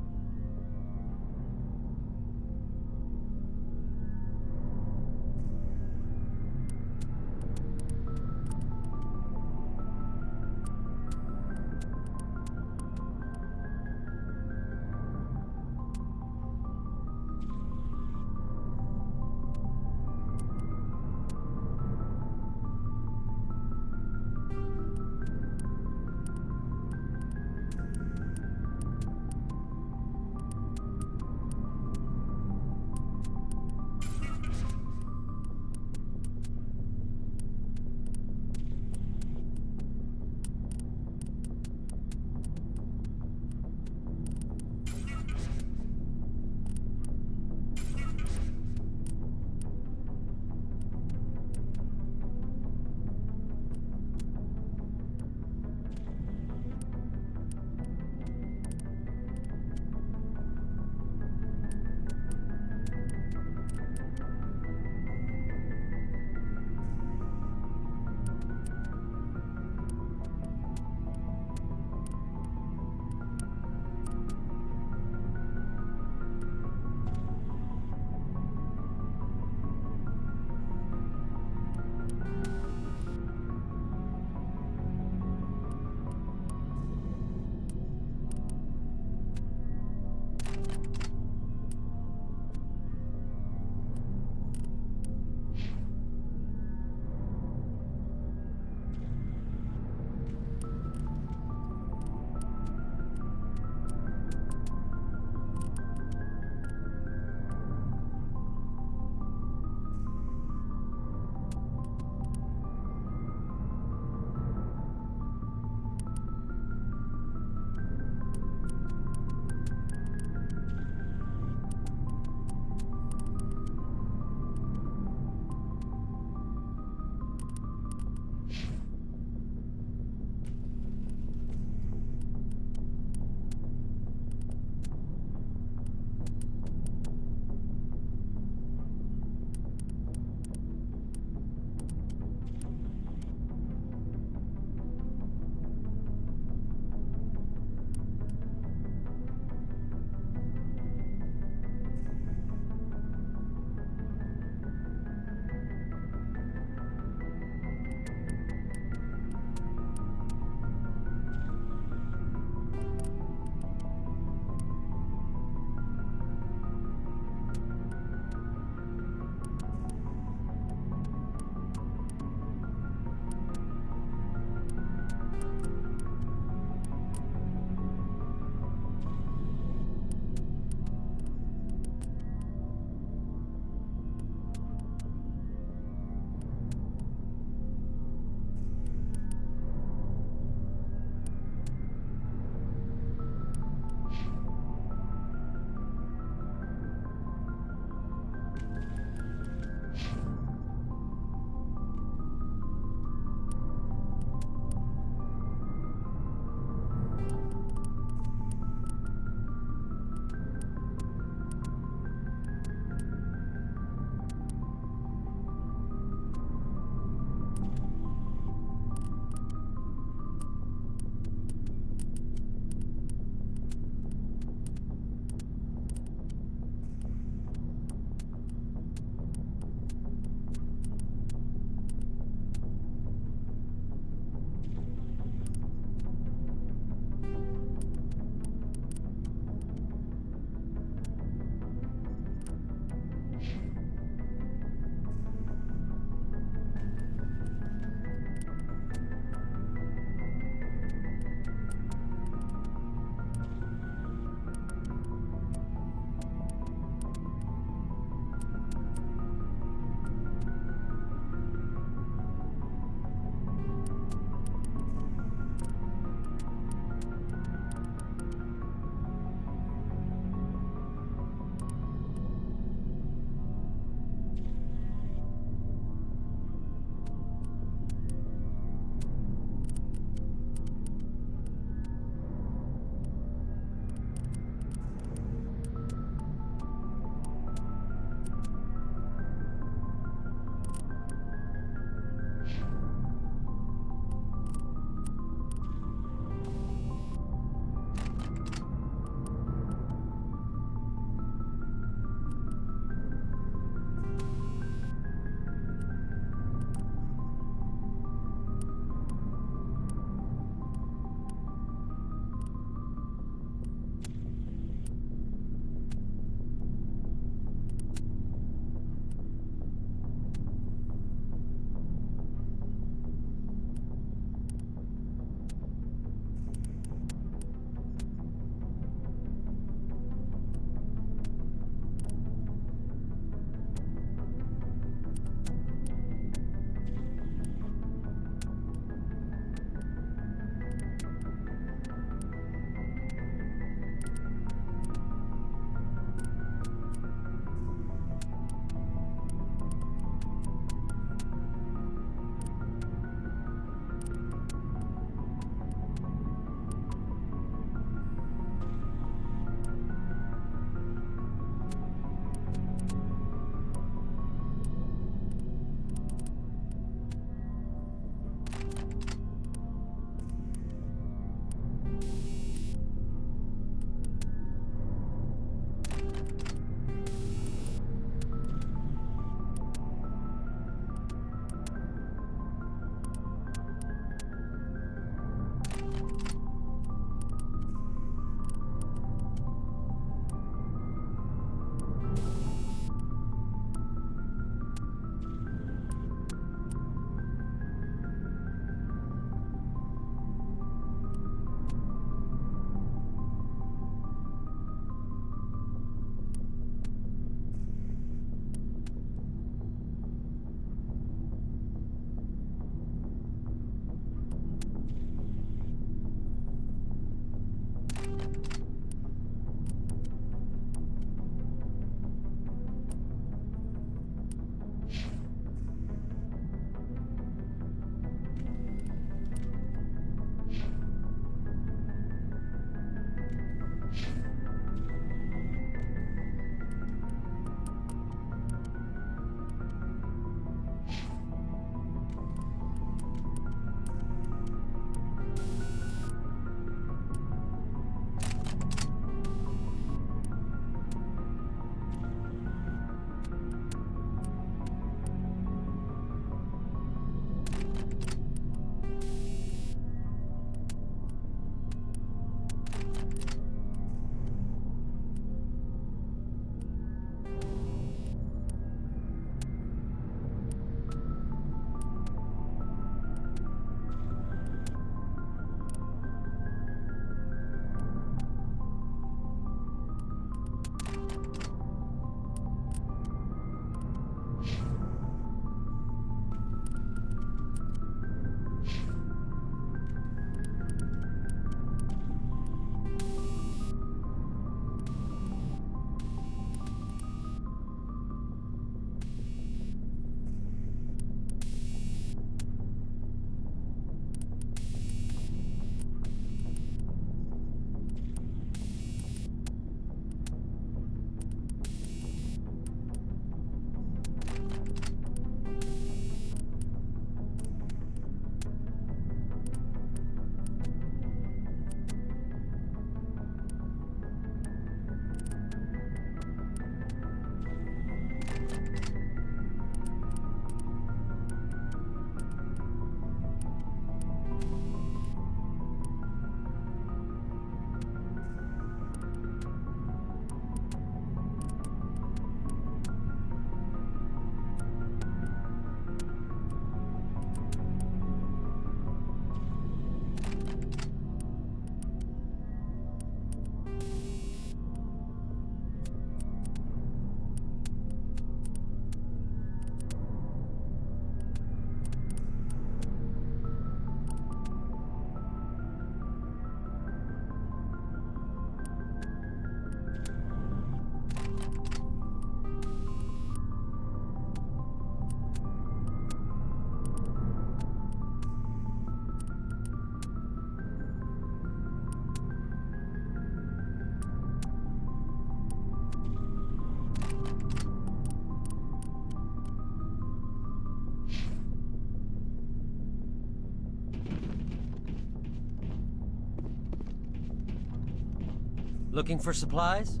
Speaker 14: Looking for supplies?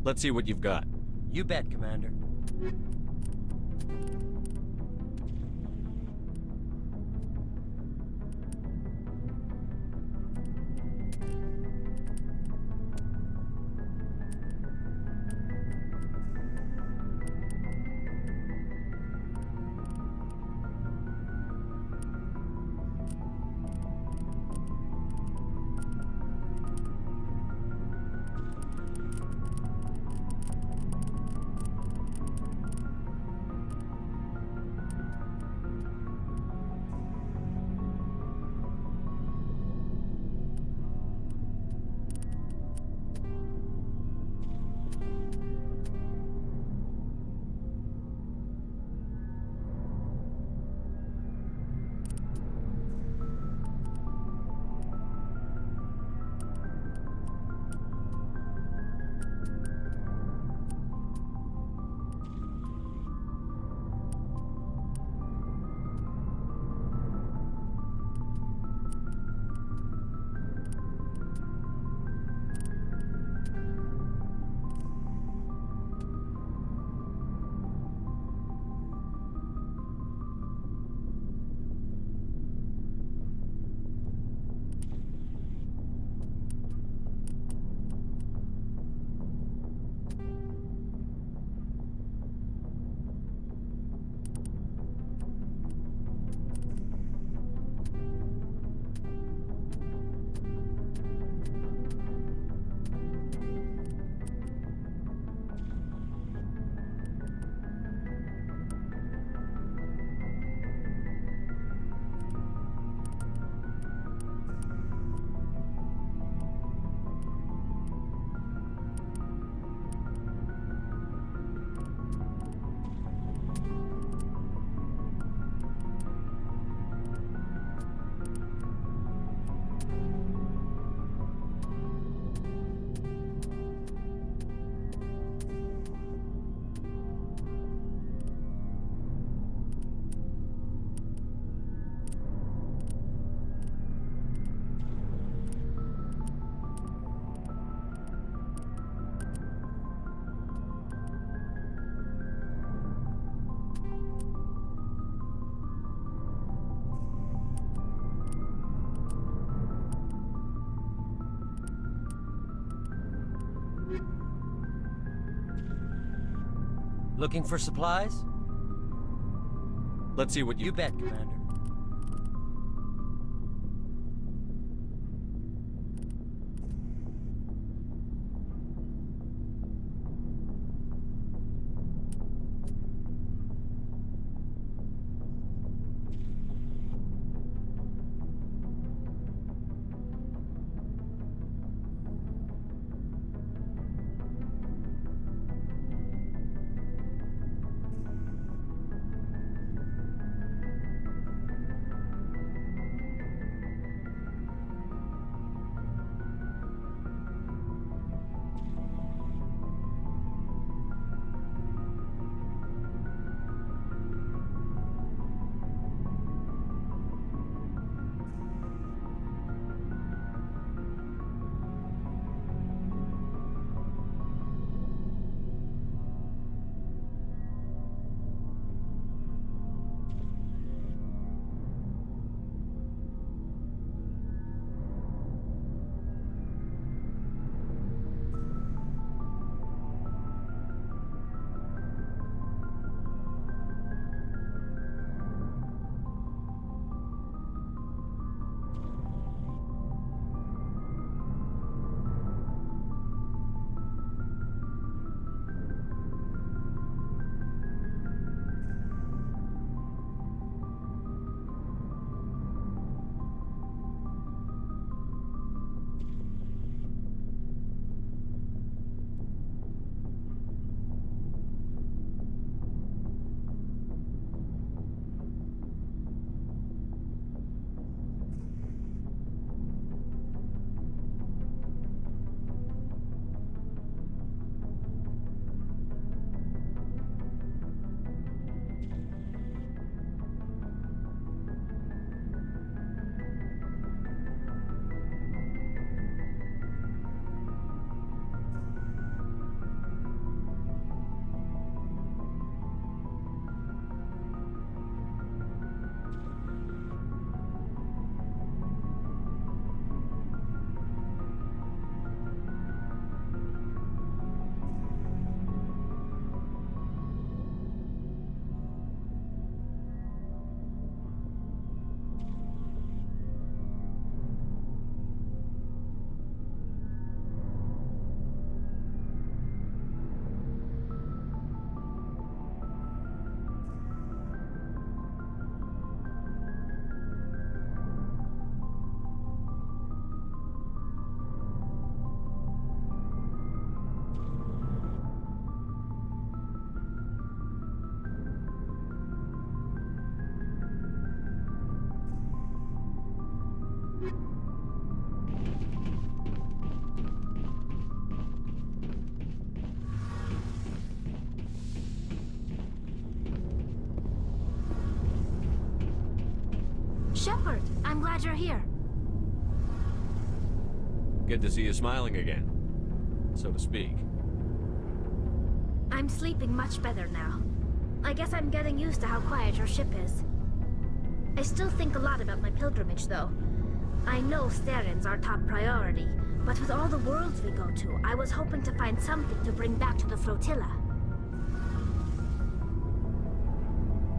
Speaker 2: Let's see what you've got.
Speaker 14: You bet, Commander. Looking for supplies?
Speaker 2: Let's see what
Speaker 14: You bet, Commander.
Speaker 6: Shepard, I'm glad you're here.
Speaker 2: Good to see you smiling again, so to speak.
Speaker 6: I'm sleeping much better now. I guess I'm getting used to how quiet your ship is. I still think a lot about my pilgrimage, though. I know Steren's our top priority, but with all the worlds we go to, I was hoping to find something to bring back to the flotilla.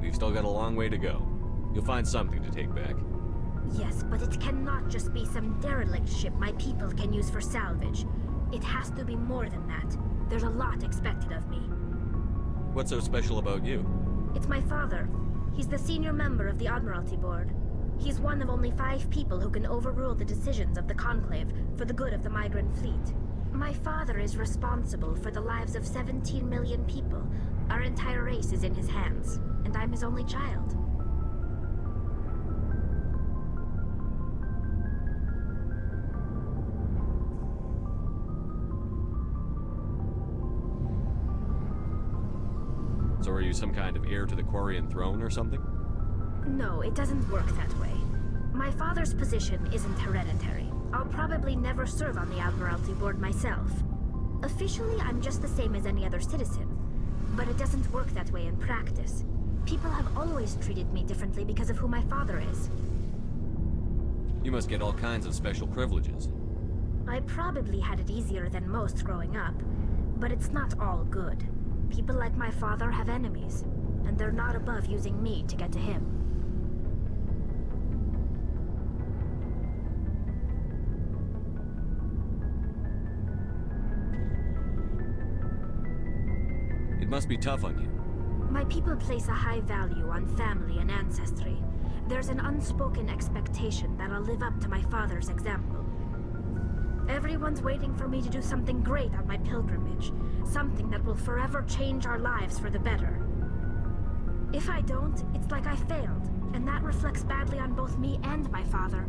Speaker 2: We've still got a long way to go. You'll find something to take back.
Speaker 6: Yes, but it cannot just be some derelict ship my people can use for salvage. It has to be more than that. There's a lot expected of me.
Speaker 2: What's so special about you?
Speaker 6: It's my father. He's the senior member of the Admiralty Board. He's one of only 5 people who can overrule the decisions of the Conclave for the good of the migrant fleet. My father is responsible for the lives of 17 million people. Our entire race is in his hands, and I'm his only child.
Speaker 2: So are you some kind of heir to the Quarian throne or something?
Speaker 6: No, it doesn't work that way. My father's position isn't hereditary. I'll probably never serve on the Admiralty Board myself. Officially, I'm just the same as any other citizen. But it doesn't work that way in practice. People have always treated me differently because of who my father is.
Speaker 2: You must get all kinds of special privileges.
Speaker 6: I probably had it easier than most growing up, but it's not all good.
Speaker 16: People like my father have enemies, and they're not above using me to get to him.
Speaker 2: It must be tough on you.
Speaker 16: My people place a high value on family and ancestry. There's an unspoken expectation that I'll live up to my father's example. Everyone's waiting for me to do something great on my pilgrimage. Something that will forever change our lives for the better. If I don't, it's like I failed, and that reflects badly on both me and my father.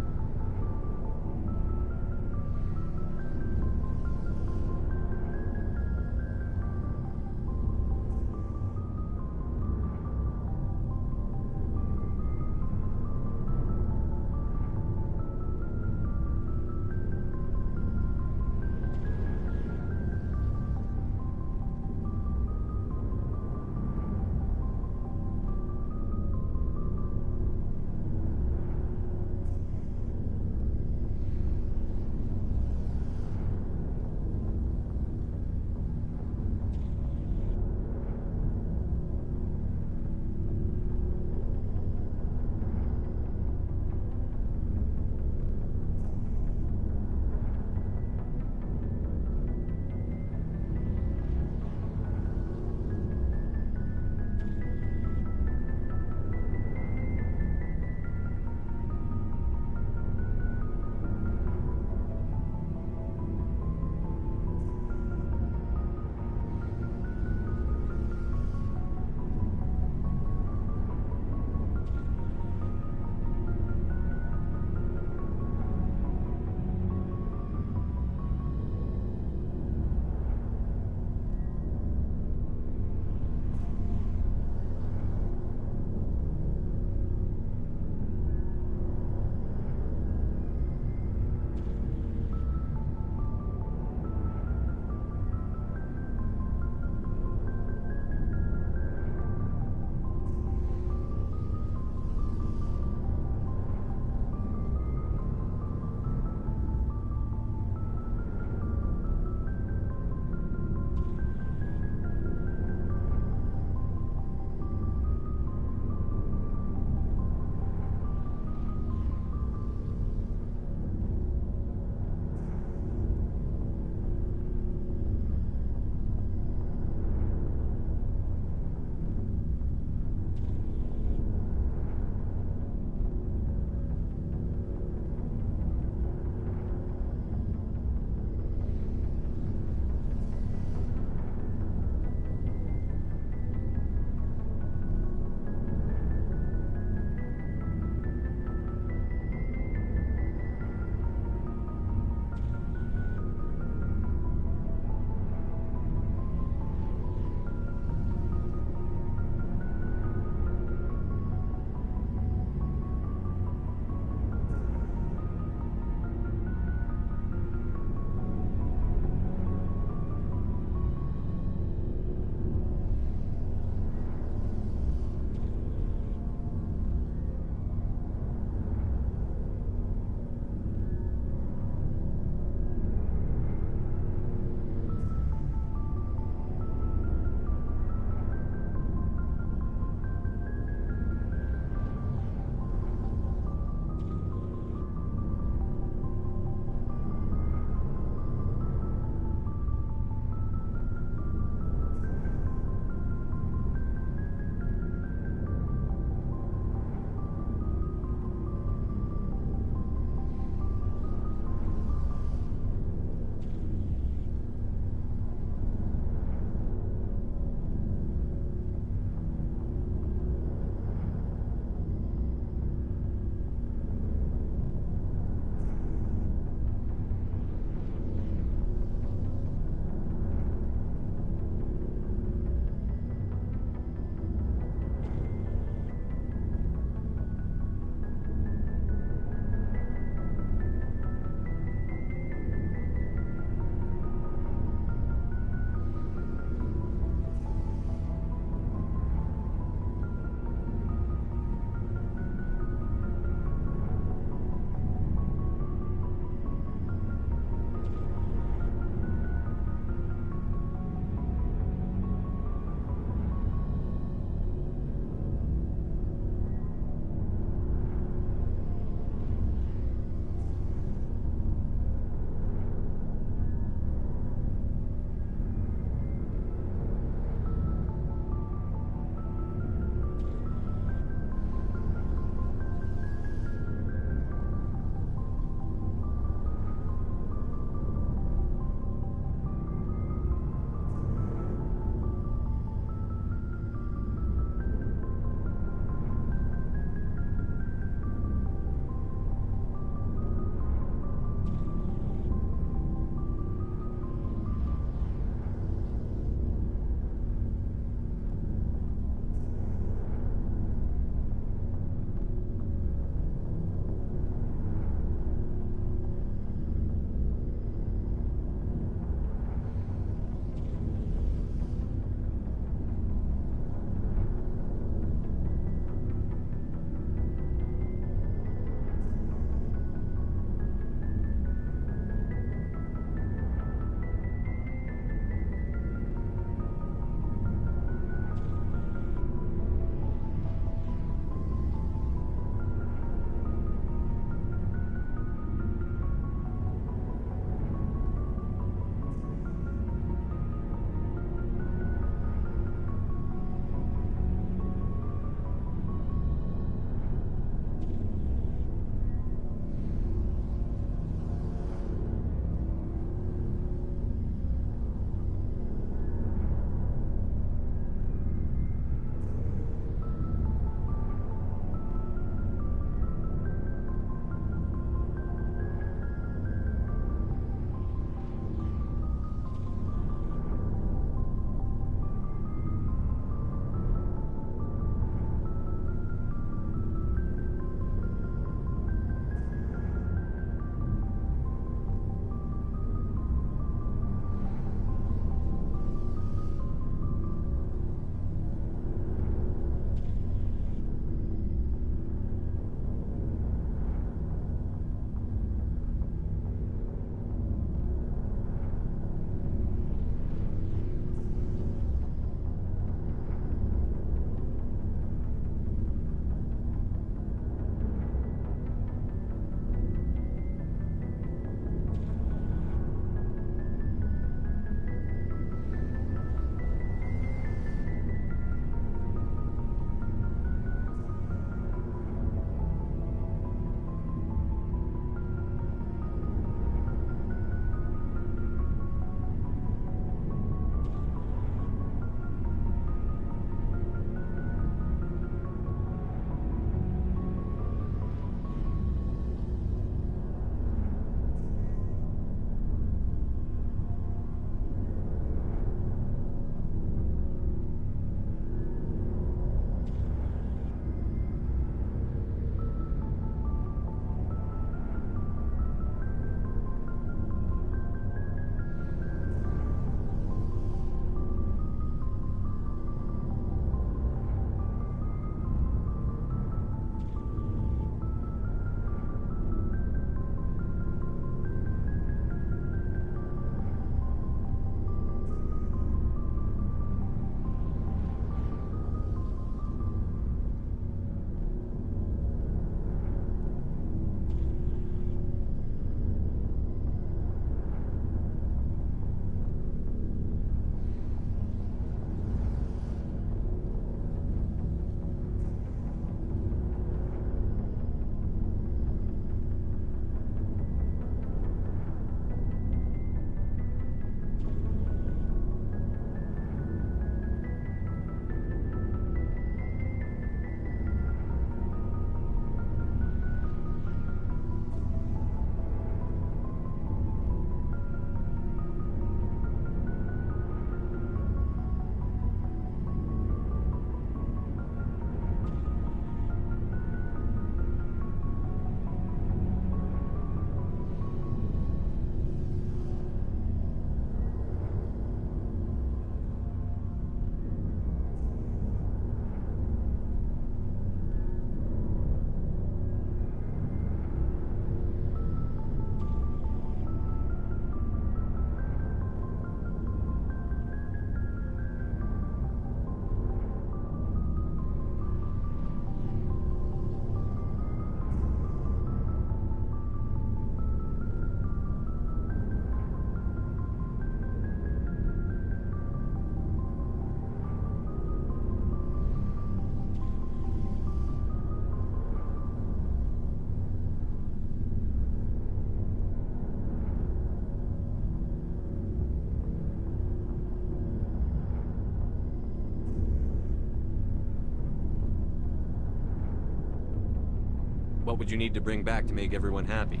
Speaker 2: What would you need to bring back to make everyone happy?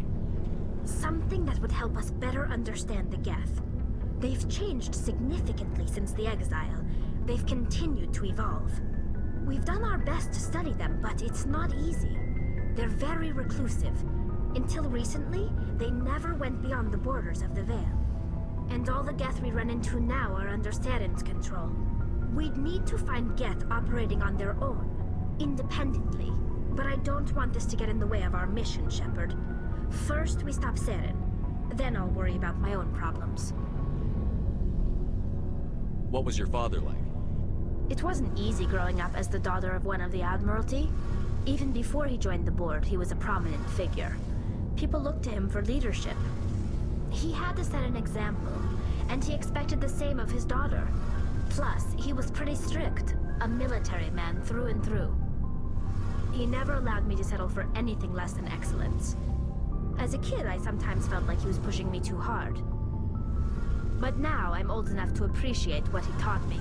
Speaker 16: Something that would help us better understand the Geth. They've changed significantly since the exile. They've continued to evolve. We've done our best to study them, but it's not easy. They're very reclusive. Until recently, they never went beyond the borders of the Veil. And all the Geth we run into now are under Saren's control. We'd need to find Geth operating on their own, independently. But I don't want this to get in the way of our mission, Shepard. First, we stop Saren. Then I'll worry about my own problems.
Speaker 2: What was your father like?
Speaker 16: It wasn't easy growing up as the daughter of one of the Admiralty. Even before he joined the board, he was a prominent figure. People looked to him for leadership. He had to set an example, and he expected the same of his daughter. Plus, he was pretty strict, a military man through and through. He never allowed me to settle for anything less than excellence. As a kid, I sometimes felt like he was pushing me too hard. But now I'm old enough to appreciate what he taught me.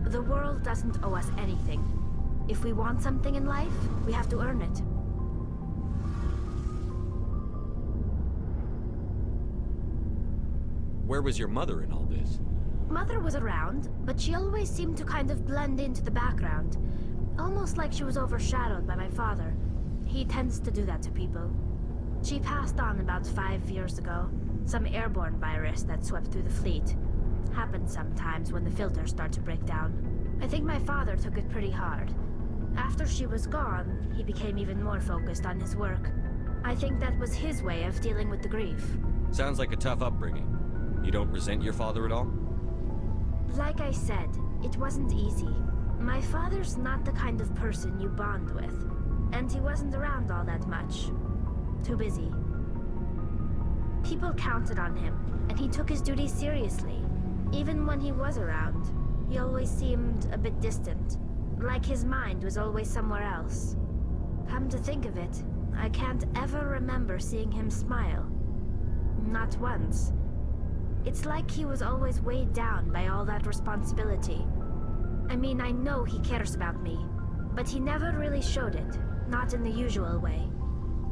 Speaker 16: The world doesn't owe us anything. If we want something in life, we have to earn it.
Speaker 2: Where was your mother in all this?
Speaker 16: Mother was around, but she always seemed to kind of blend into the background. Almost like she was overshadowed by my father. He tends to do that to people. She passed on about 5 years ago. Some airborne virus that swept through the fleet. Happens sometimes when the filters start to break down. I think my father took it pretty hard. After she was gone, he became even more focused on his work. I think that was his way of dealing with the grief.
Speaker 2: Sounds like a tough upbringing. You don't resent your father at all?
Speaker 16: Like I said, it wasn't easy. My father's not the kind of person you bond with. And he wasn't around all that much. Too busy. People counted on him, and he took his duties seriously. Even when he was around, he always seemed a bit distant. Like his mind was always somewhere else. Come to think of it, I can't ever remember seeing him smile. Not once. It's like he was always weighed down by all that responsibility. I mean, I know he cares about me, but he never really showed it, not in the usual way.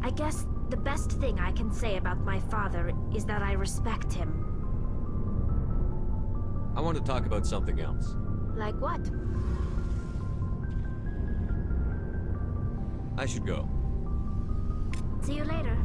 Speaker 16: I guess the best thing I can say about my father is that I respect him.
Speaker 2: I want to talk about something else.
Speaker 16: Like what?
Speaker 2: I should go.
Speaker 16: See you later.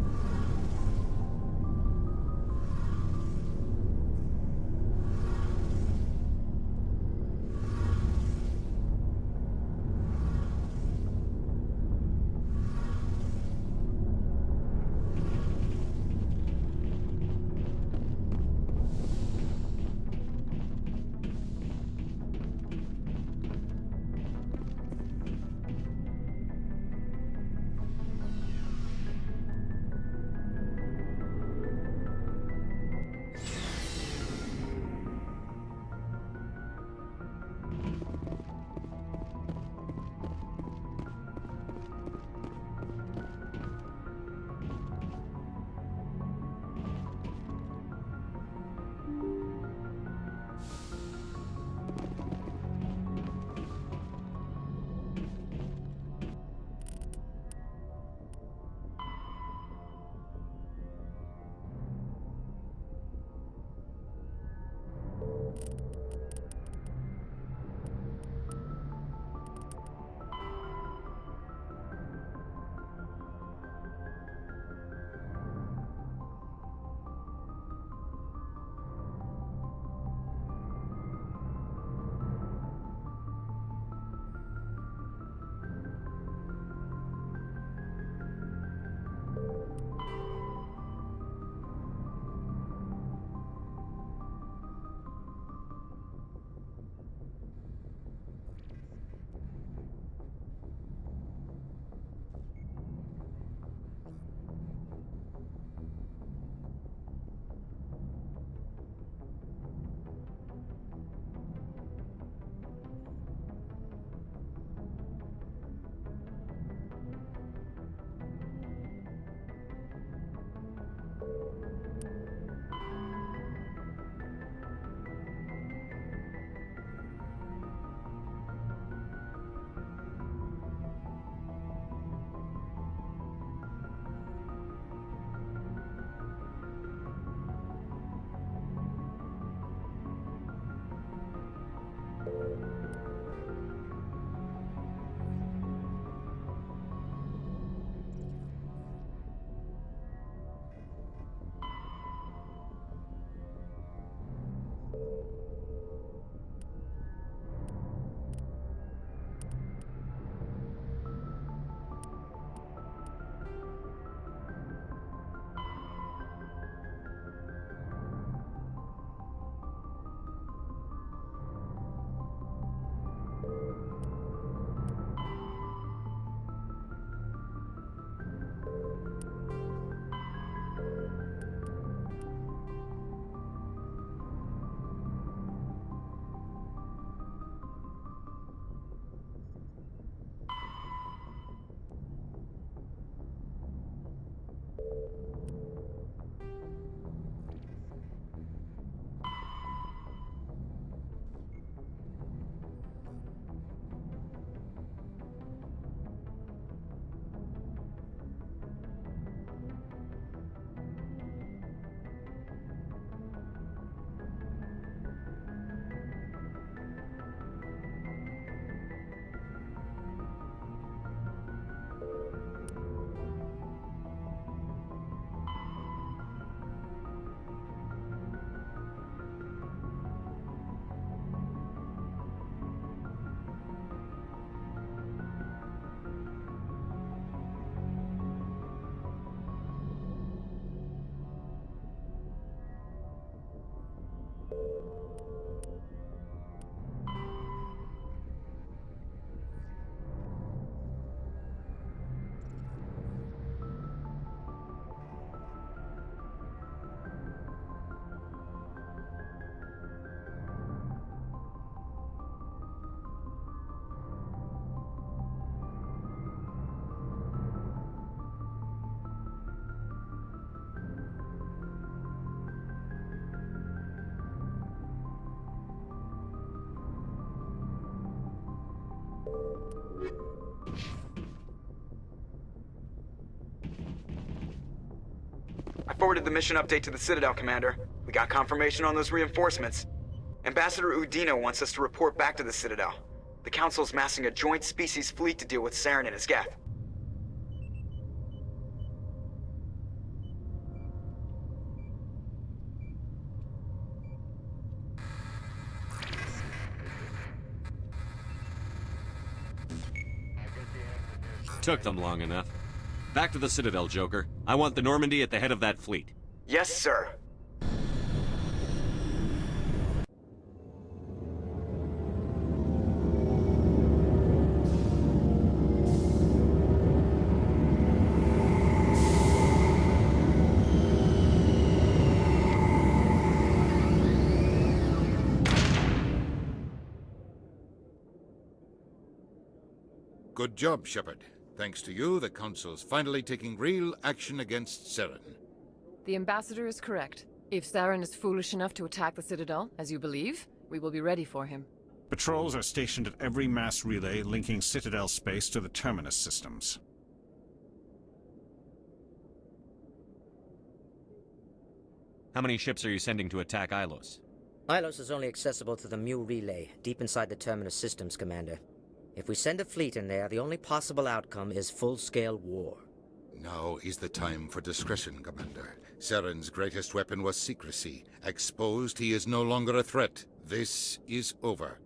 Speaker 12: forwarded the mission update to the Citadel, Commander. We got confirmation on those reinforcements. Ambassador Udina wants us to report back to the Citadel. The Council's massing a joint species fleet to deal with Saren and his geth.
Speaker 2: Took them long enough. Back to the Citadel, Joker. I want the Normandy at the head of that fleet.
Speaker 12: Yes, sir.
Speaker 17: Good job, Shepard. Thanks to you, the Council's finally taking real action against Saren.
Speaker 18: The Ambassador is correct. If Saren is foolish enough to attack the Citadel, as you believe, we will be ready for him.
Speaker 19: Patrols are stationed at every mass relay linking Citadel space to the Terminus systems.
Speaker 2: How many ships are you sending to attack Ilos?
Speaker 20: Ilos is only accessible to the Mu relay, deep inside the Terminus systems, Commander. If we send a fleet in there, the only possible outcome is full-scale war.
Speaker 17: Now is the time for discretion, Commander. Saren's greatest weapon was secrecy. Exposed, he is no longer a threat. This is over.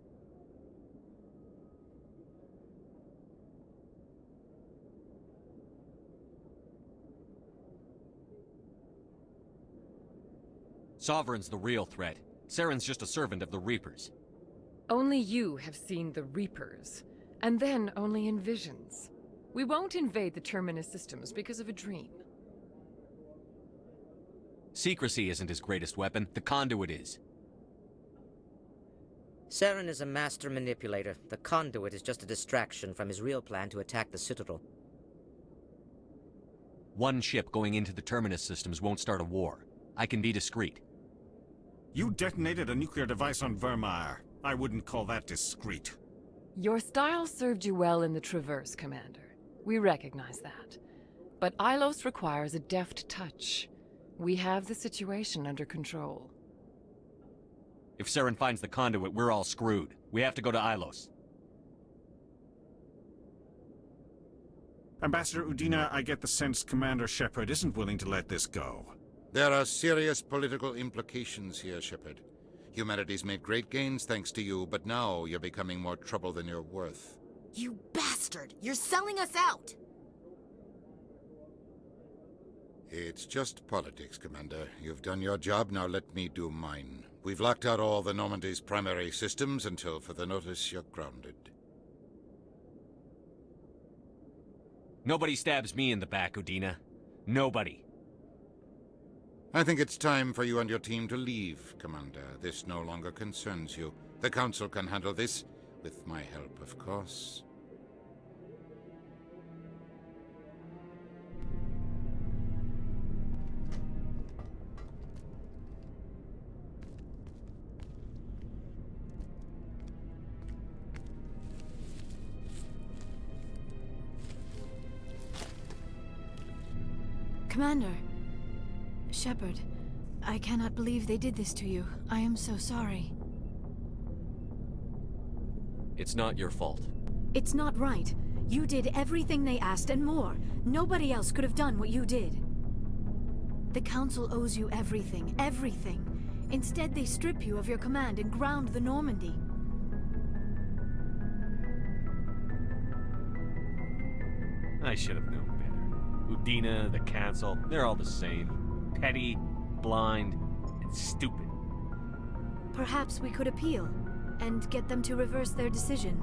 Speaker 2: Sovereign's the real threat. Saren's just a servant of the Reapers.
Speaker 18: Only you have seen the Reapers, and then only in visions. We won't invade the Terminus systems because of a dream.
Speaker 2: Secrecy isn't his greatest weapon, the conduit is.
Speaker 20: Saren is a master manipulator. The conduit is just a distraction from his real plan to attack the Citadel.
Speaker 2: One ship going into the Terminus systems won't start a war. I can be discreet.
Speaker 19: You detonated a nuclear device on Vermeer. I wouldn't call that discreet.
Speaker 18: Your style served you well in the Traverse, Commander. We recognize that. But Ilos requires a deft touch. We have the situation under control.
Speaker 2: If Saren finds the conduit, we're all screwed. We have to go to Ilos.
Speaker 19: Ambassador Udina, I get the sense Commander Shepard isn't willing to let this go.
Speaker 17: There are serious political implications here, Shepard. Humanity's made great gains thanks to you, but now you're becoming more trouble than you're worth.
Speaker 9: You bastard! You're selling us out!
Speaker 17: It's just politics, Commander. You've done your job, now let me do mine. We've locked out all the Normandy's primary systems until further notice you're grounded.
Speaker 2: Nobody stabs me in the back, Udina. Nobody.
Speaker 17: I think it's time for you and your team to leave, Commander. This no longer concerns you. The Council can handle this, with my help, of course.
Speaker 6: Commander. Shepard, I cannot believe they did this to you. I am so sorry.
Speaker 2: It's not your fault.
Speaker 6: It's not right. You did everything they asked and more. Nobody else could have done what you did. The Council owes you everything, everything. Instead, they strip you of your command and ground the Normandy.
Speaker 2: I should have known better. Udina, the Council, they're all the same. Petty, blind, and stupid.
Speaker 6: Perhaps we could appeal, and get them to reverse their decision.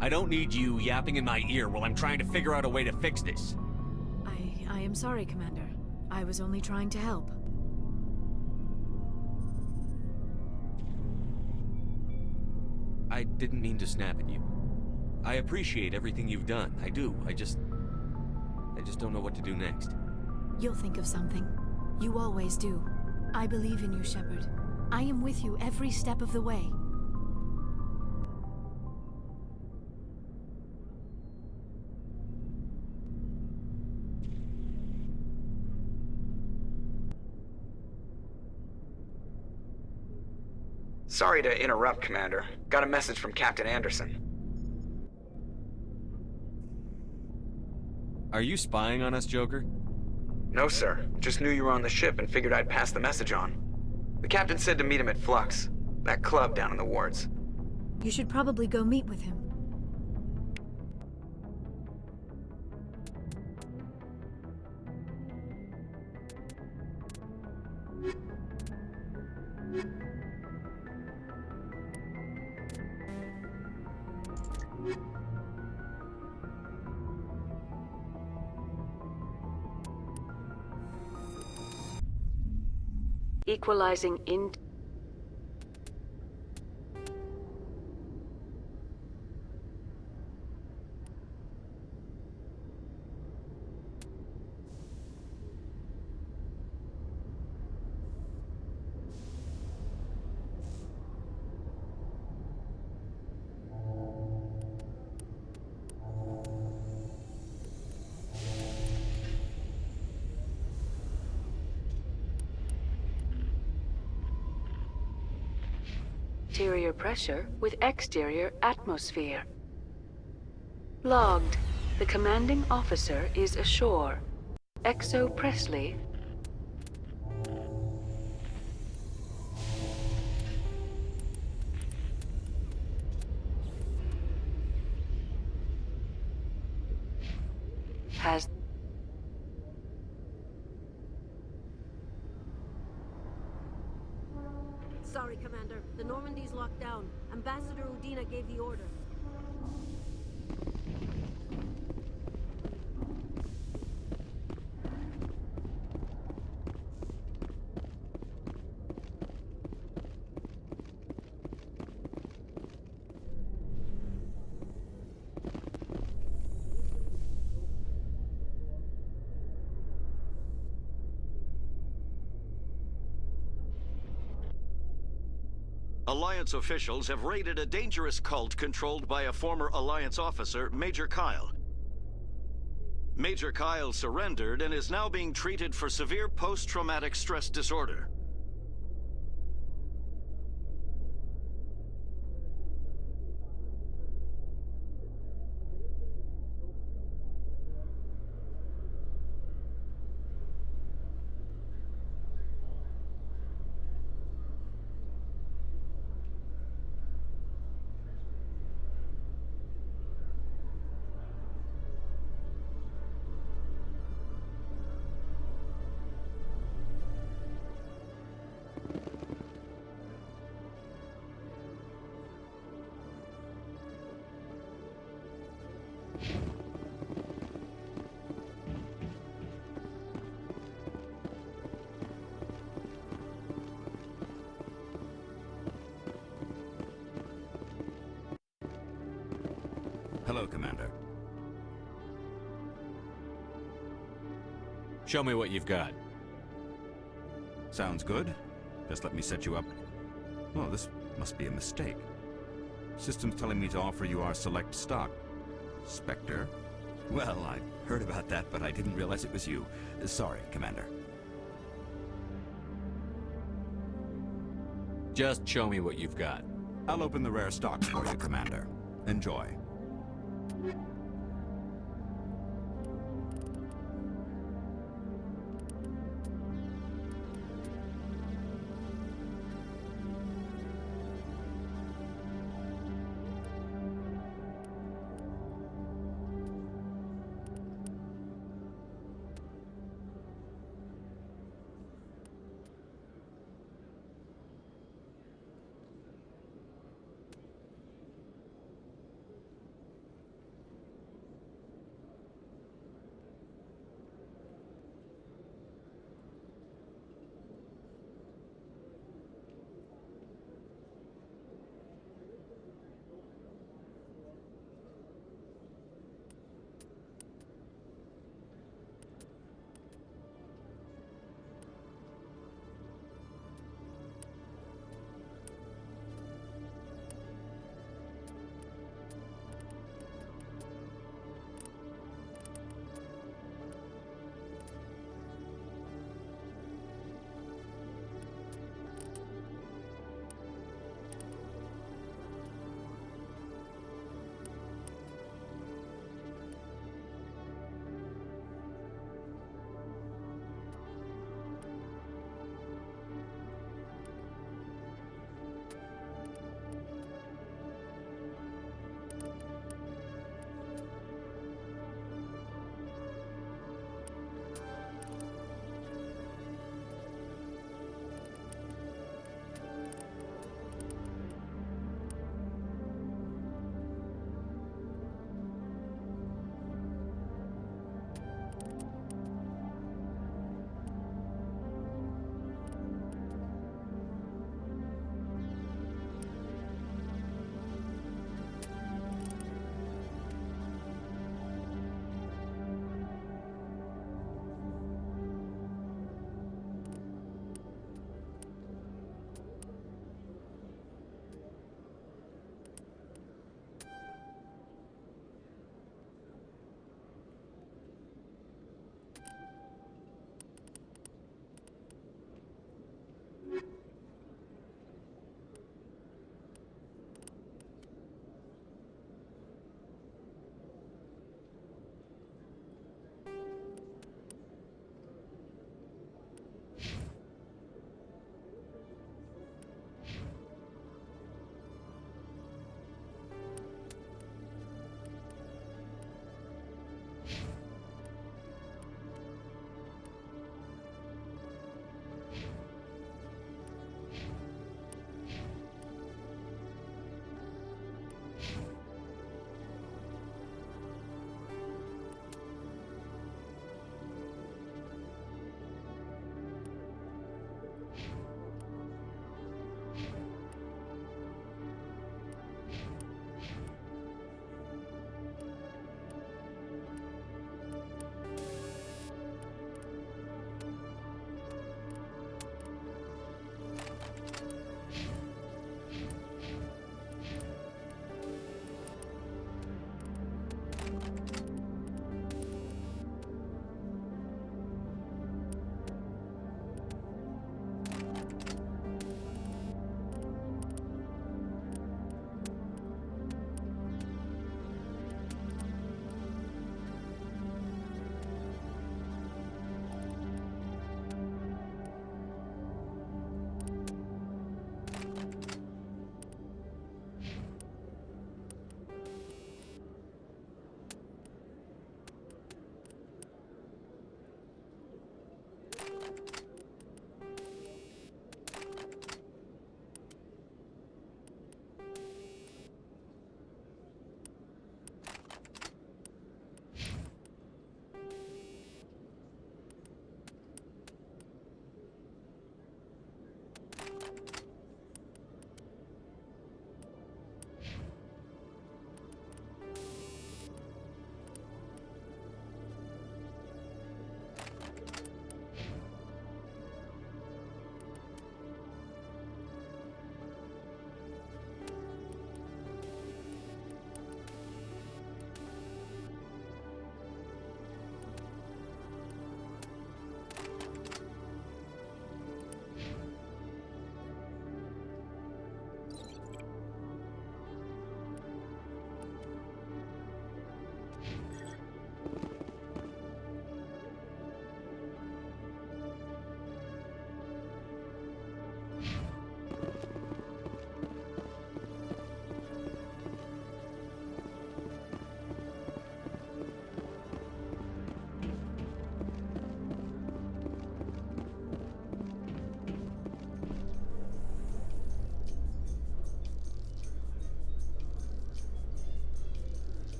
Speaker 2: I don't need you yapping in my ear while I'm trying to figure out a way to fix this.
Speaker 6: I am sorry, Commander. I was only trying to help.
Speaker 2: I didn't mean to snap at you. I appreciate everything you've done. I do. I just don't know what to do next.
Speaker 6: You'll think of something. You always do. I believe in you, Shepard. I am with you every step of the way.
Speaker 12: Sorry to interrupt, Commander. Got a message from Captain Anderson.
Speaker 2: Are you spying on us, Joker?
Speaker 12: No, sir. Just knew you were on the ship and figured I'd pass the message on. The captain said to meet him at Flux, that club down in the wards.
Speaker 6: You should probably go meet with him.
Speaker 18: Equalizing in... Interior pressure with exterior atmosphere. Logged. The commanding officer is ashore. Exo Presley. Has...
Speaker 21: Sorry, Commander. The Normandy's locked down. Ambassador Udina gave the order.
Speaker 22: Alliance officials have raided a dangerous cult controlled by a former Alliance officer, Major Kyle. Major Kyle surrendered and is now being treated for severe post-traumatic stress disorder.
Speaker 23: Hello, Commander.
Speaker 2: Show me what you've got.
Speaker 23: Sounds good. Just let me set you up. Oh, this must be a mistake. System's telling me to offer you our select stock. Spectre? Well, I heard about that, but I didn't realize it was you. Sorry, Commander.
Speaker 2: Just show me what you've got.
Speaker 23: I'll open the rare stock for you, Commander. Enjoy.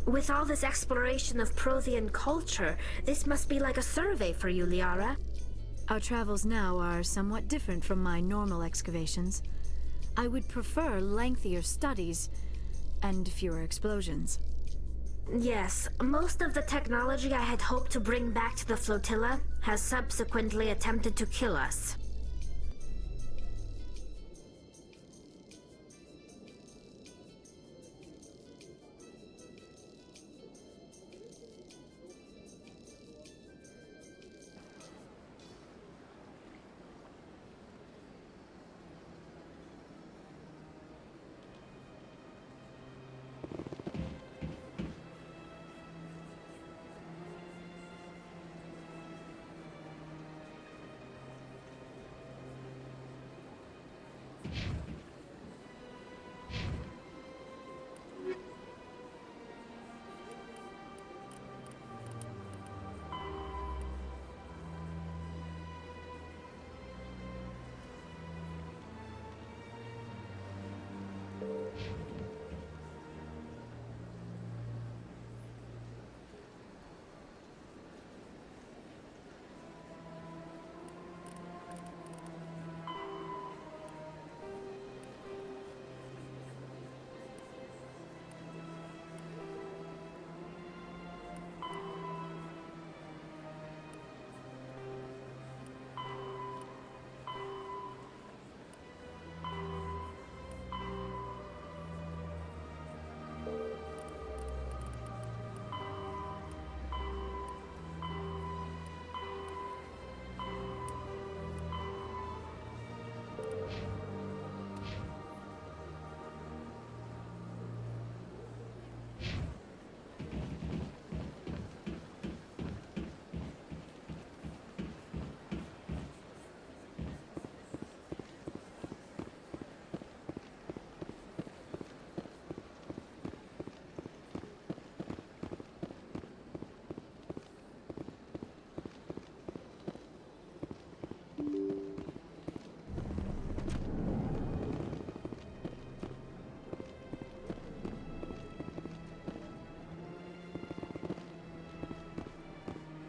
Speaker 16: With all this exploration of Prothean culture, this must be like a survey for you, Liara.
Speaker 6: Our travels now are somewhat different from my normal excavations. I would prefer lengthier studies and fewer explosions.
Speaker 16: Yes, most of the technology I had hoped to bring back to the flotilla has subsequently attempted to kill us.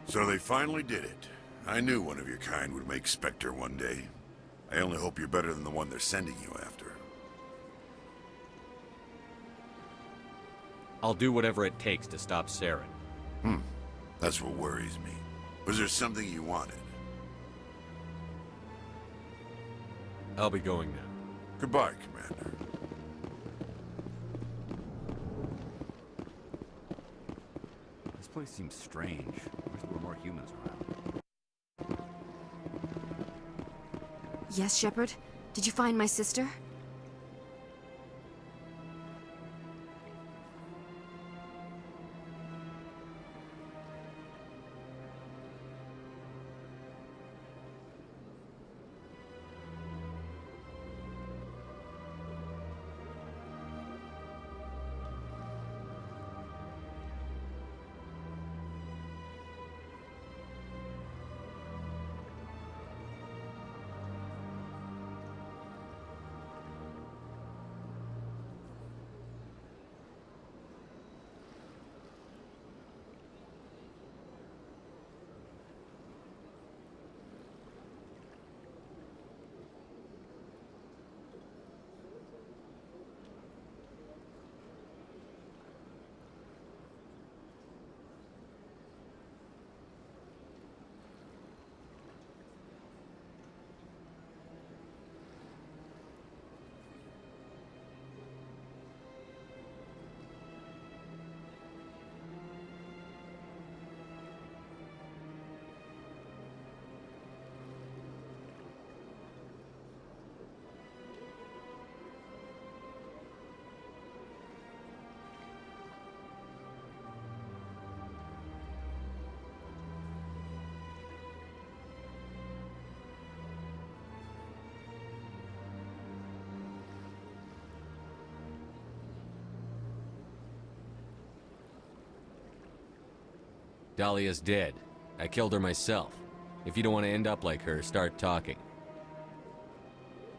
Speaker 13: So they finally did it. I knew one of your kind would make Spectre one day. I only hope you're better than the one they're sending you after.
Speaker 2: I'll do whatever it takes to stop Saren.
Speaker 13: That's what worries me. Was there something you wanted?
Speaker 2: I'll be going now.
Speaker 13: Goodbye, Commander.
Speaker 23: This place seems strange. I wish there were more humans around.
Speaker 15: Yes, Shepard? Did you find my sister?
Speaker 2: Dahlia's dead. I killed her myself. If you don't want to end up like her, start talking.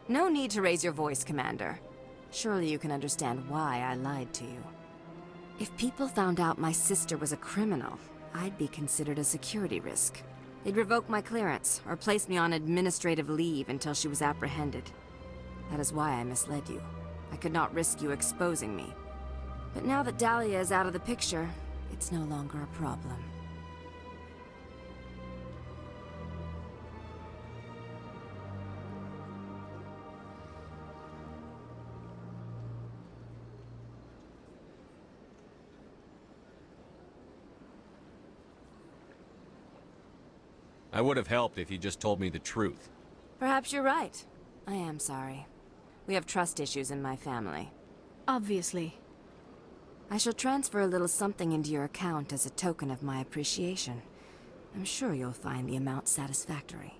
Speaker 3: No need to raise your voice, Commander. Surely you can understand why I lied to you. If people found out my sister was a criminal, I'd be considered a security risk. They'd revoke my clearance, or place me on administrative leave until she was apprehended. That is why I misled you. I could not risk you exposing me. But now that Dahlia is out of the picture, it's no longer a problem.
Speaker 2: I would have helped if you just told me the truth.
Speaker 3: Perhaps you're right. I am sorry. We have trust issues in my family.
Speaker 6: Obviously.
Speaker 3: I shall transfer a little something into your account as a token of my appreciation. I'm sure you'll find the amount satisfactory.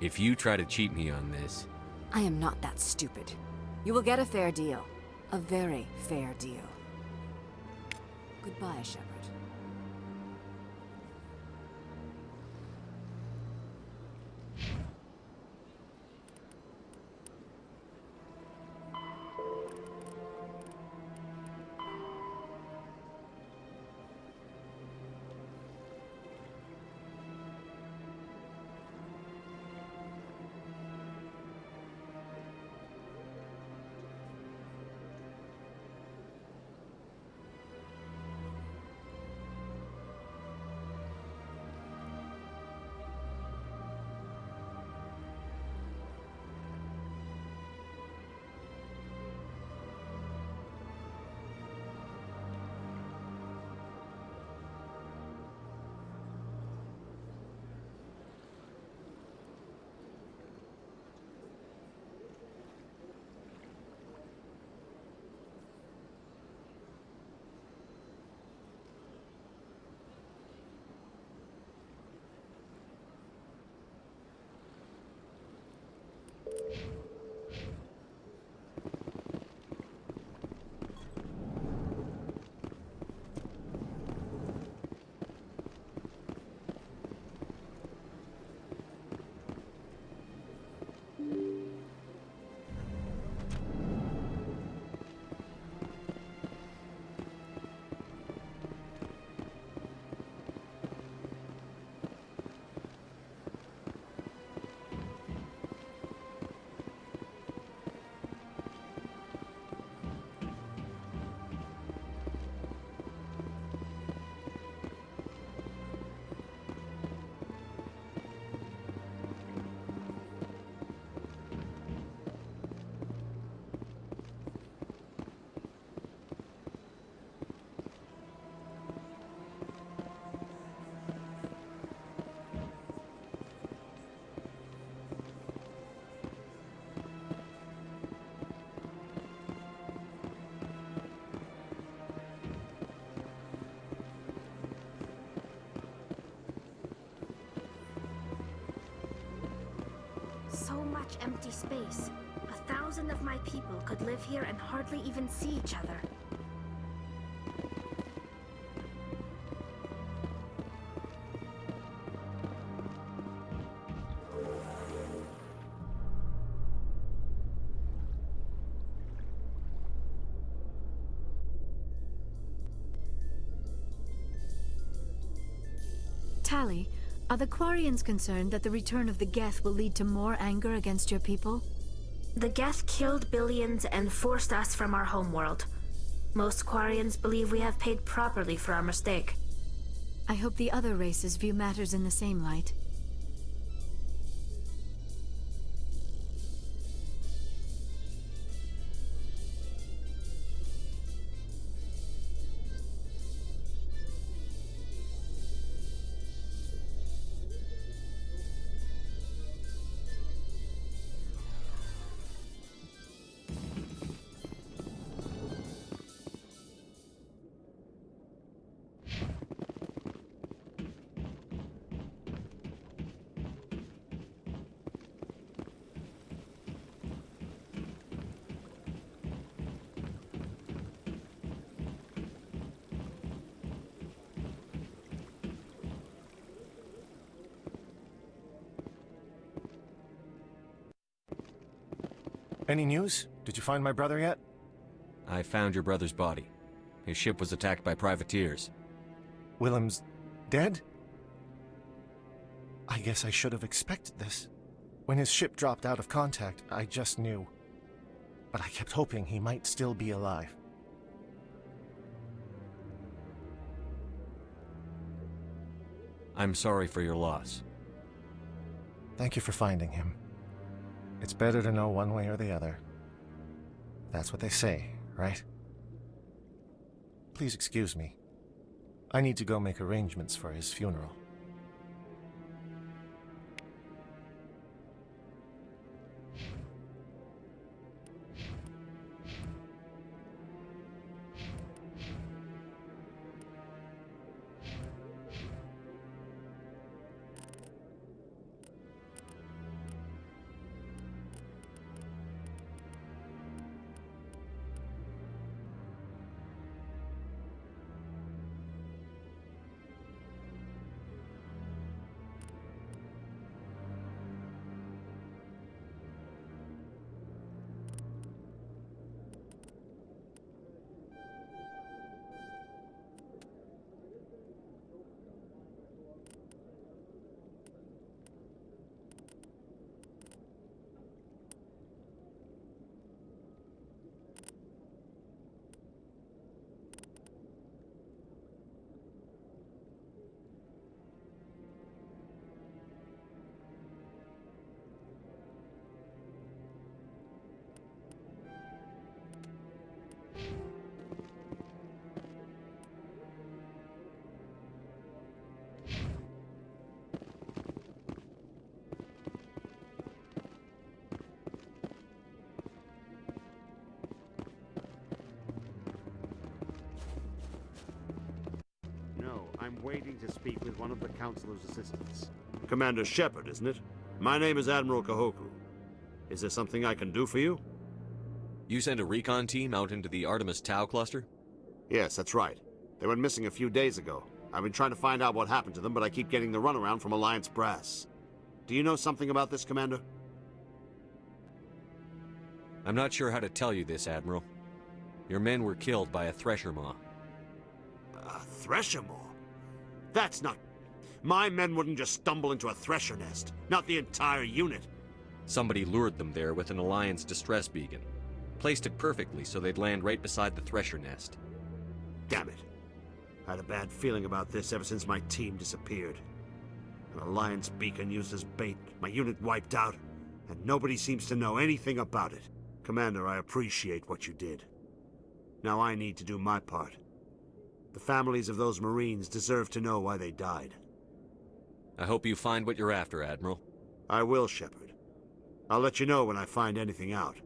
Speaker 2: If you try to cheat me on this...
Speaker 3: I am not that stupid. You will get a fair deal. A very fair deal. Goodbye, Shepard.
Speaker 16: So much empty space. 1,000 of my people could live here and hardly even see each other.
Speaker 6: Tali, are the Quarians concerned that the return of the Geth will lead to more anger against your people?
Speaker 16: The Geth killed billions and forced us from our homeworld. Most Quarians believe we have paid properly for our mistake.
Speaker 6: I hope the other races view matters in the same light.
Speaker 1: Any news? Did you find my brother yet?
Speaker 2: I found your brother's body. His ship was attacked by privateers.
Speaker 1: Willem's dead? I guess I should have expected this. When his ship dropped out of contact, I just knew. But I kept hoping he might still be alive.
Speaker 2: I'm sorry for your loss.
Speaker 1: Thank you for finding him. It's better to know one way or the other. That's what they say, right? Please excuse me. I need to go make arrangements for his funeral.
Speaker 4: I'm waiting to speak with one of the Councilor's assistants. Commander Shepard, isn't it? My name is Admiral Kahoku. Is there something I can do for you?
Speaker 2: You sent a recon team out into the Artemis Tau cluster?
Speaker 4: Yes, that's right. They went missing a few days ago. I've been trying to find out what happened to them, but I keep getting the runaround from Alliance brass. Do you know something about this, Commander?
Speaker 2: I'm not sure how to tell you this, Admiral. Your men were killed by a thresher maw.
Speaker 4: A thresher maw? That's not... My men wouldn't just stumble into a thresher nest. Not the entire unit.
Speaker 2: Somebody lured them there with an Alliance distress beacon. Placed it perfectly so they'd land right beside the thresher nest.
Speaker 4: Damn it. I had a bad feeling about this ever since my team disappeared. An Alliance beacon used as bait, my unit wiped out, and nobody seems to know anything about it. Commander, I appreciate what you did. Now I need to do my part. The families of those Marines deserve to know why they died.
Speaker 2: I hope you find what you're after, Admiral.
Speaker 4: I will, Shepard. I'll let you know when I find anything out.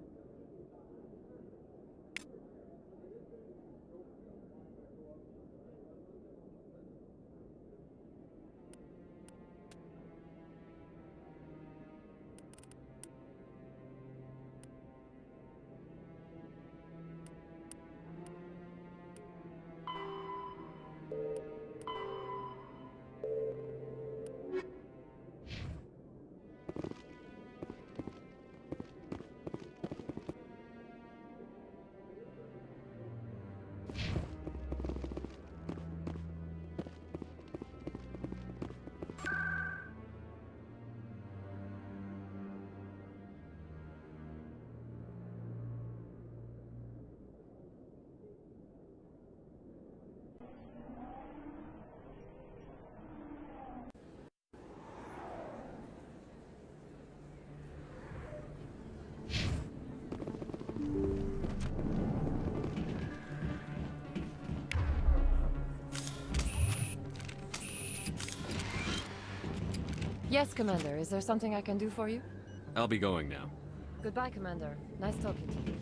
Speaker 18: Yes, Commander. Is there something I can do for you?
Speaker 2: I'll be going now.
Speaker 18: Goodbye, Commander. Nice talking to you.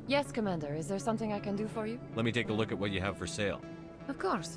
Speaker 18: Yes, Commander. Is there something I can do for you?
Speaker 2: Let me take a look at what you have for sale.
Speaker 18: Of course.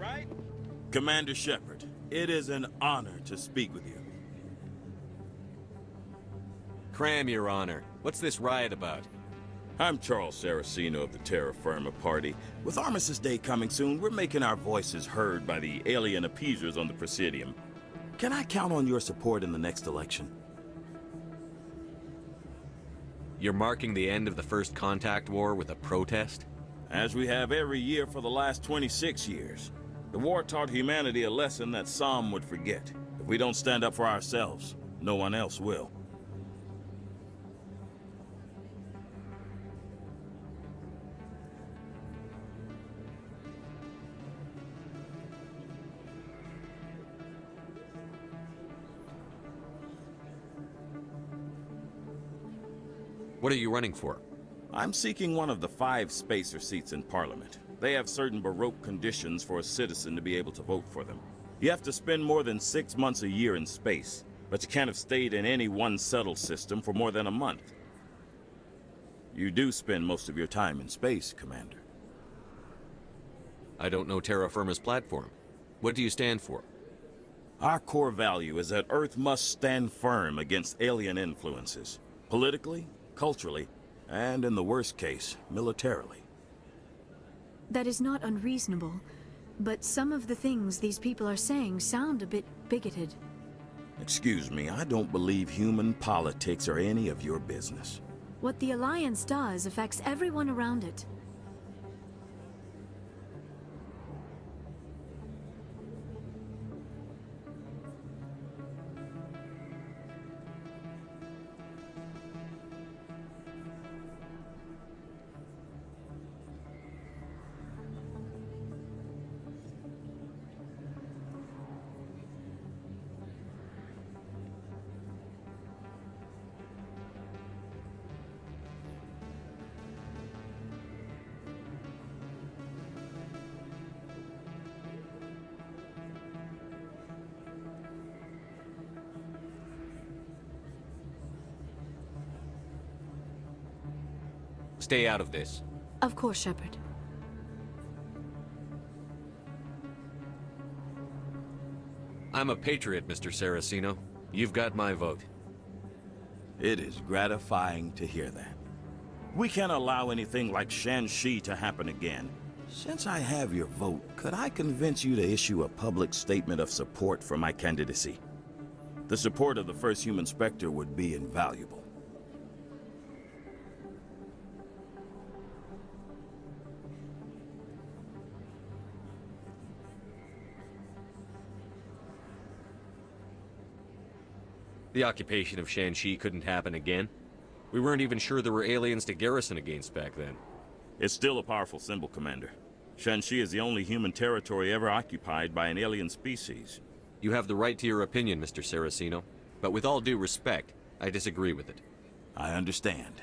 Speaker 5: right? Commander Shepard, it is an honor to speak with you.
Speaker 2: Cram, Your Honor. What's this riot about?
Speaker 5: I'm Charles Saraceno of the Terra Firma Party. With Armistice Day coming soon, we're making our voices heard by the alien appeasers on the Presidium. Can I count on your support in the next election?
Speaker 2: You're marking the end of the First Contact War with a protest?
Speaker 5: As we have every year for the last 26 years. The war taught humanity a lesson that some would forget. If we don't stand up for ourselves, no one else will.
Speaker 2: What are you running for?
Speaker 5: I'm seeking one of the 5 spacer seats in Parliament. They have certain baroque conditions for a citizen to be able to vote for them. You have to spend more than 6 months a year in space, but you can't have stayed in any one settled system for more than a month. You do spend most of your time in space, Commander.
Speaker 2: I don't know Terra Firma's platform. What do you stand for?
Speaker 5: Our core value is that Earth must stand firm against alien influences. Politically, culturally, and in the worst case, militarily.
Speaker 6: That is not unreasonable, but some of the things these people are saying sound a bit bigoted.
Speaker 5: Excuse me, I don't believe human politics are any of your business.
Speaker 6: What the Alliance does affects everyone around it.
Speaker 2: Stay out of this.
Speaker 6: Of course, Shepard.
Speaker 2: I'm a patriot, Mr. Saraceno. You've got my vote.
Speaker 5: It is gratifying to hear that. We can't allow anything like Shanxi to happen again. Since I have your vote, could I convince you to issue a public statement of support for my candidacy? The support of the first human Spectre would be invaluable.
Speaker 2: The occupation of Shanxi couldn't happen again. We weren't even sure there were aliens to garrison against back then.
Speaker 5: It's still a powerful symbol, Commander. Shanxi is the only human territory ever occupied by an alien species.
Speaker 2: You have the right to your opinion, Mr. Saraceno, but with all due respect, I disagree with it.
Speaker 5: I understand.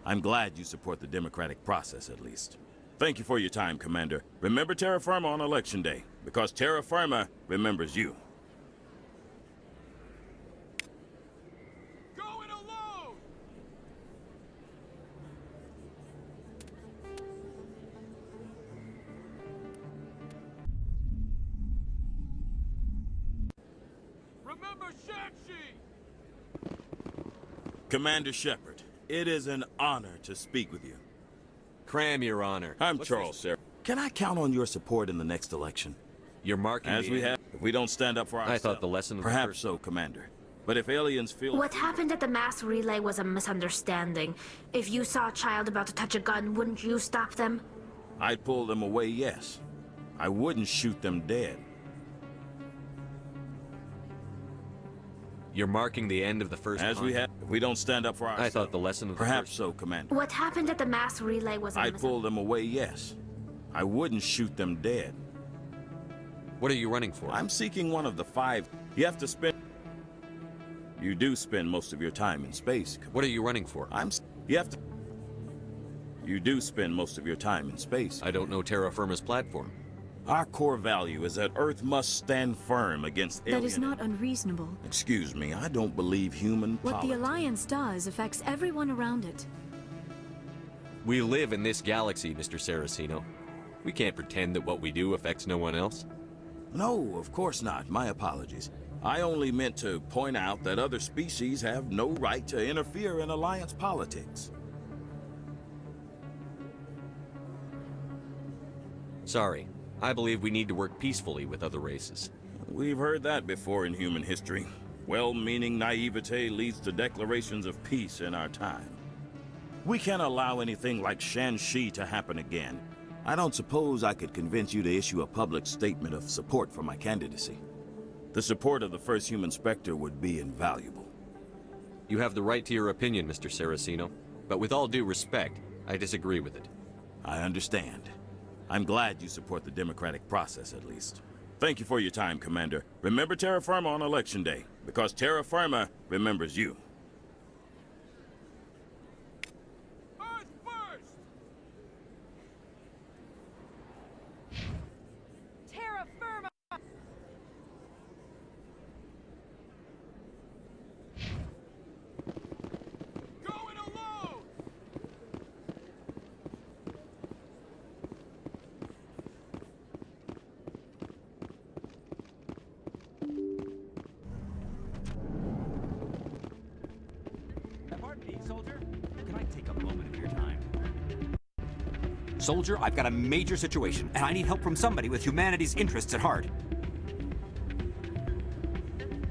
Speaker 5: I'm glad you support the democratic process, at least. Thank you for your time, Commander. Remember Terra Firma on Election Day, because Terra Firma remembers you. Commander Shepard, it is an honor to speak with you.
Speaker 2: Cram, Your Honor.
Speaker 5: I'm Charles, sir. Can I count on your support in the next election?
Speaker 2: You're marking
Speaker 5: As we have, if we don't stand up for ourselves.
Speaker 2: I thought the lesson of
Speaker 5: Perhaps so, Commander. But if aliens feel...
Speaker 16: What happened at the mass relay was a misunderstanding. If you saw a child about to touch a gun, wouldn't you stop them?
Speaker 5: I'd pull them away, yes. I wouldn't shoot them dead.
Speaker 2: You're marking the end of the first...
Speaker 5: As we have, if we don't stand up for ourselves.
Speaker 2: I thought the lesson of the
Speaker 5: Perhaps so, Commander.
Speaker 16: What happened at the mass relay was a
Speaker 5: I'd pull them away, yes. I wouldn't shoot them dead.
Speaker 2: What are you running for?
Speaker 5: I'm seeking one of the 5. You have to spend... You do spend most of your time in space, Commander.
Speaker 2: What are you running for?
Speaker 5: You have to... You do spend most of your time in space.
Speaker 2: I don't know Terra Firma's platform.
Speaker 5: Our core value is that Earth must stand firm against alien...
Speaker 6: That is not unreasonable.
Speaker 5: Excuse me, I don't believe human
Speaker 6: What the Alliance does affects everyone around it.
Speaker 2: We live in this galaxy, Mr. Saraceno. We can't pretend that what we do affects no one else.
Speaker 5: No, of course not. My apologies. I only meant to point out that other species have no right to interfere in Alliance politics.
Speaker 2: Sorry. I believe we need to work peacefully with other races.
Speaker 5: We've heard that before in human history. Well-meaning naivete leads to declarations of peace in our time. We can't allow anything like Shanxi to happen again. I don't suppose I could convince you to issue a public statement of support for my candidacy. The support of the first human Spectre would be invaluable.
Speaker 2: You have the right to your opinion, Mr. Saraceno, but with all due respect, I disagree with it.
Speaker 5: I understand. I'm glad you support the democratic process, at least. Thank you for your time, Commander. Remember Terra Firma on Election Day, because Terra Firma remembers you.
Speaker 7: Terra Firma! Going alone!
Speaker 10: Pardon me, soldier. Can I take a moment of your time? Soldier, I've got a major situation, and I need help from somebody with humanity's interests at heart.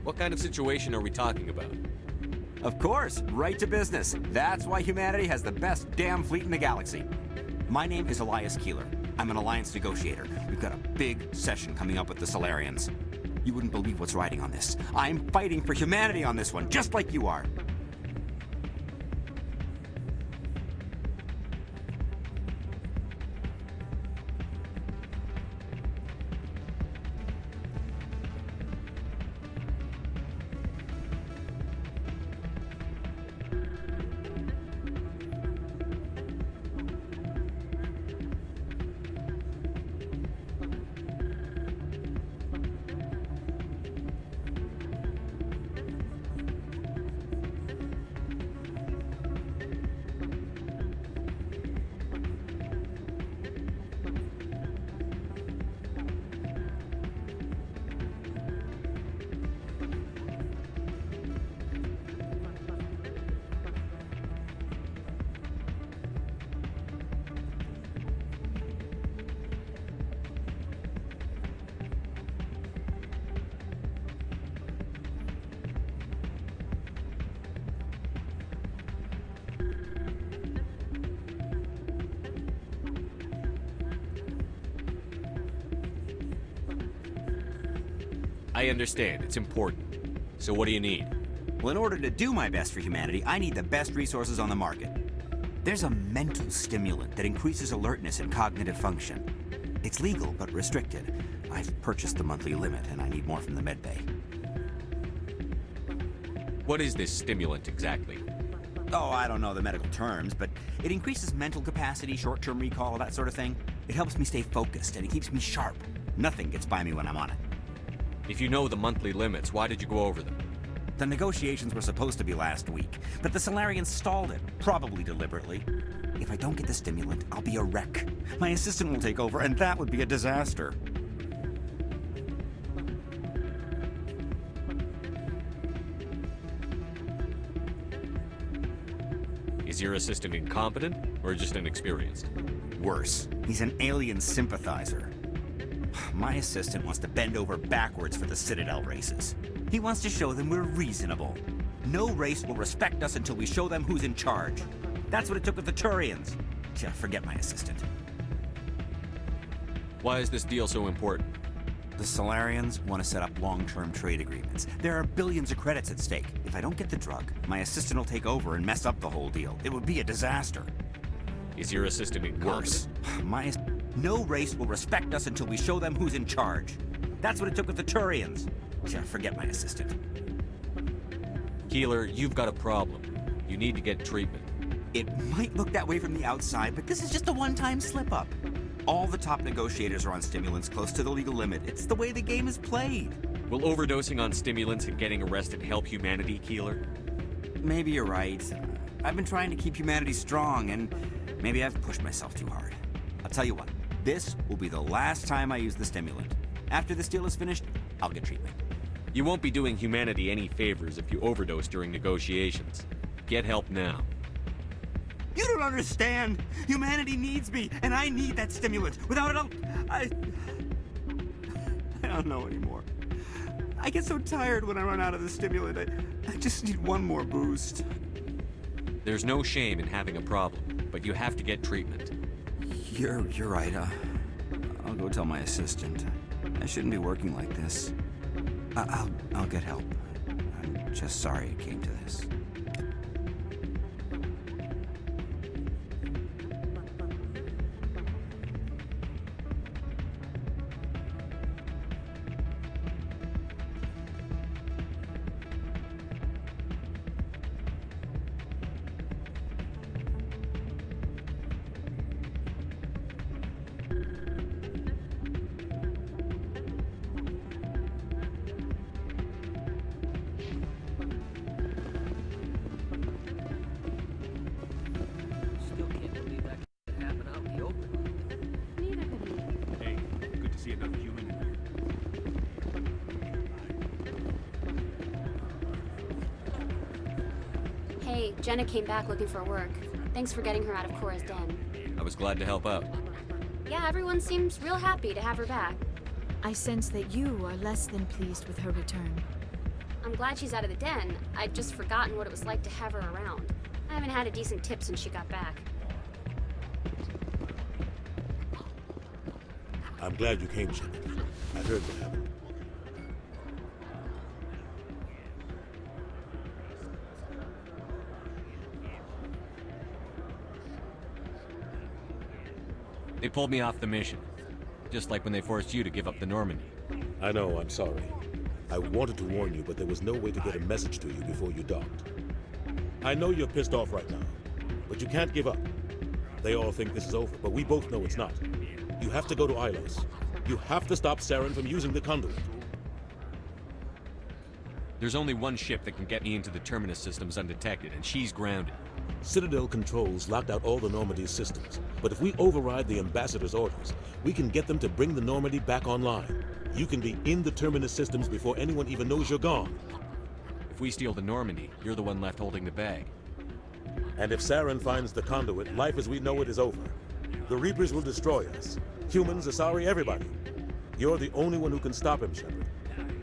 Speaker 2: What kind of situation are we talking about?
Speaker 10: Of course, right to business. That's why humanity has the best damn fleet in the galaxy. My name is Elias Keeler. I'm an alliance negotiator. We've got a big session coming up with the Solarians. You wouldn't believe what's riding on this. I'm fighting for humanity on this one, just like you are.
Speaker 2: I understand. It's important. So what do you need?
Speaker 10: Well, in order to do my best for humanity, I need the best resources on the market. There's a mental stimulant that increases alertness and cognitive function. It's legal, but restricted. I've purchased the monthly limit, and I need more from the medbay.
Speaker 2: What is this stimulant exactly?
Speaker 10: Oh, I don't know the medical terms, but it increases mental capacity, short-term recall, that sort of thing. It helps me stay focused, and it keeps me sharp. Nothing gets by me when I'm on it.
Speaker 2: If you know the monthly limits, why did you go over them?
Speaker 10: The negotiations were supposed to be last week, but the Solarians stalled it, probably deliberately. If I don't get the stimulant, I'll be a wreck. My assistant will take over, and that would be a disaster.
Speaker 2: Is your assistant incompetent, or just inexperienced?
Speaker 10: Worse. He's an alien sympathizer. My assistant wants to bend over backwards for the Citadel races. He wants to show them we're reasonable. No race will respect us until we show them who's in charge. That's what it took with the Turians. Yeah, forget my assistant.
Speaker 2: Why is this deal so important?
Speaker 10: The Solarians want to set up long-term trade agreements. There are billions of credits at stake. If I don't get the drug, my assistant will take over and mess up the whole deal. It would be a disaster.
Speaker 2: Is your assistant incompetent?
Speaker 10: Worse. No race will respect us until we show them who's in charge. That's what it took with the Turians. Yeah, forget my assistant.
Speaker 2: Keeler, you've got a problem. You need to get treatment.
Speaker 10: It might look that way from the outside, but this is just a one-time slip-up. All the top negotiators are on stimulants close to the legal limit. It's the way the game is played.
Speaker 2: Will overdosing on stimulants and getting arrested help humanity, Keeler?
Speaker 10: Maybe you're right. I've been trying to keep humanity strong, and maybe I've pushed myself too hard. I'll tell you what, this will be the last time I use the stimulant. After this deal is finished, I'll get treatment.
Speaker 2: You won't be doing humanity any favors if you overdose during negotiations. Get help now.
Speaker 10: You don't understand! Humanity needs me, and I need that stimulant. Without it, I don't know anymore. I get so tired when I run out of the stimulant. I just need one more boost.
Speaker 2: There's no shame in having a problem, but you have to get treatment.
Speaker 10: You're right. I'll go tell my assistant. I shouldn't be working like this. I'll get help. I'm just sorry it came to this.
Speaker 8: Hey, Jenna came back looking for work. Thanks for getting her out of Cora's den.
Speaker 2: I was glad to help out.
Speaker 8: Yeah, everyone seems real happy to have her back.
Speaker 6: I sense that you are less than pleased with her return.
Speaker 8: I'm glad she's out of the den. I'd just forgotten what it was like to have her around. I haven't had a decent tip since she got back.
Speaker 11: I'm glad you came, Shepard. I heard what happened.
Speaker 2: They pulled me off the mission. Just like when they forced you to give up the Normandy.
Speaker 11: I know, I'm sorry. I wanted to warn you, but there was no way to get a message to you before you docked. I know you're pissed off right now, but you can't give up. They all think this is over, but we both know it's not. You have to go to Ilos. You have to stop Saren from using the conduit.
Speaker 2: There's only one ship that can get me into the Terminus systems undetected, and she's grounded.
Speaker 11: Citadel controls locked out all the Normandy's systems, but if we override the Ambassador's orders, we can get them to bring the Normandy back online. You can be in the Terminus systems before anyone even knows you're gone.
Speaker 2: If we steal the Normandy, you're the one left holding the bag.
Speaker 11: And if Saren finds the conduit, life as we know it is over. The Reapers will destroy us. Humans, Asari, everybody. You're the only one who can stop him, Shepard.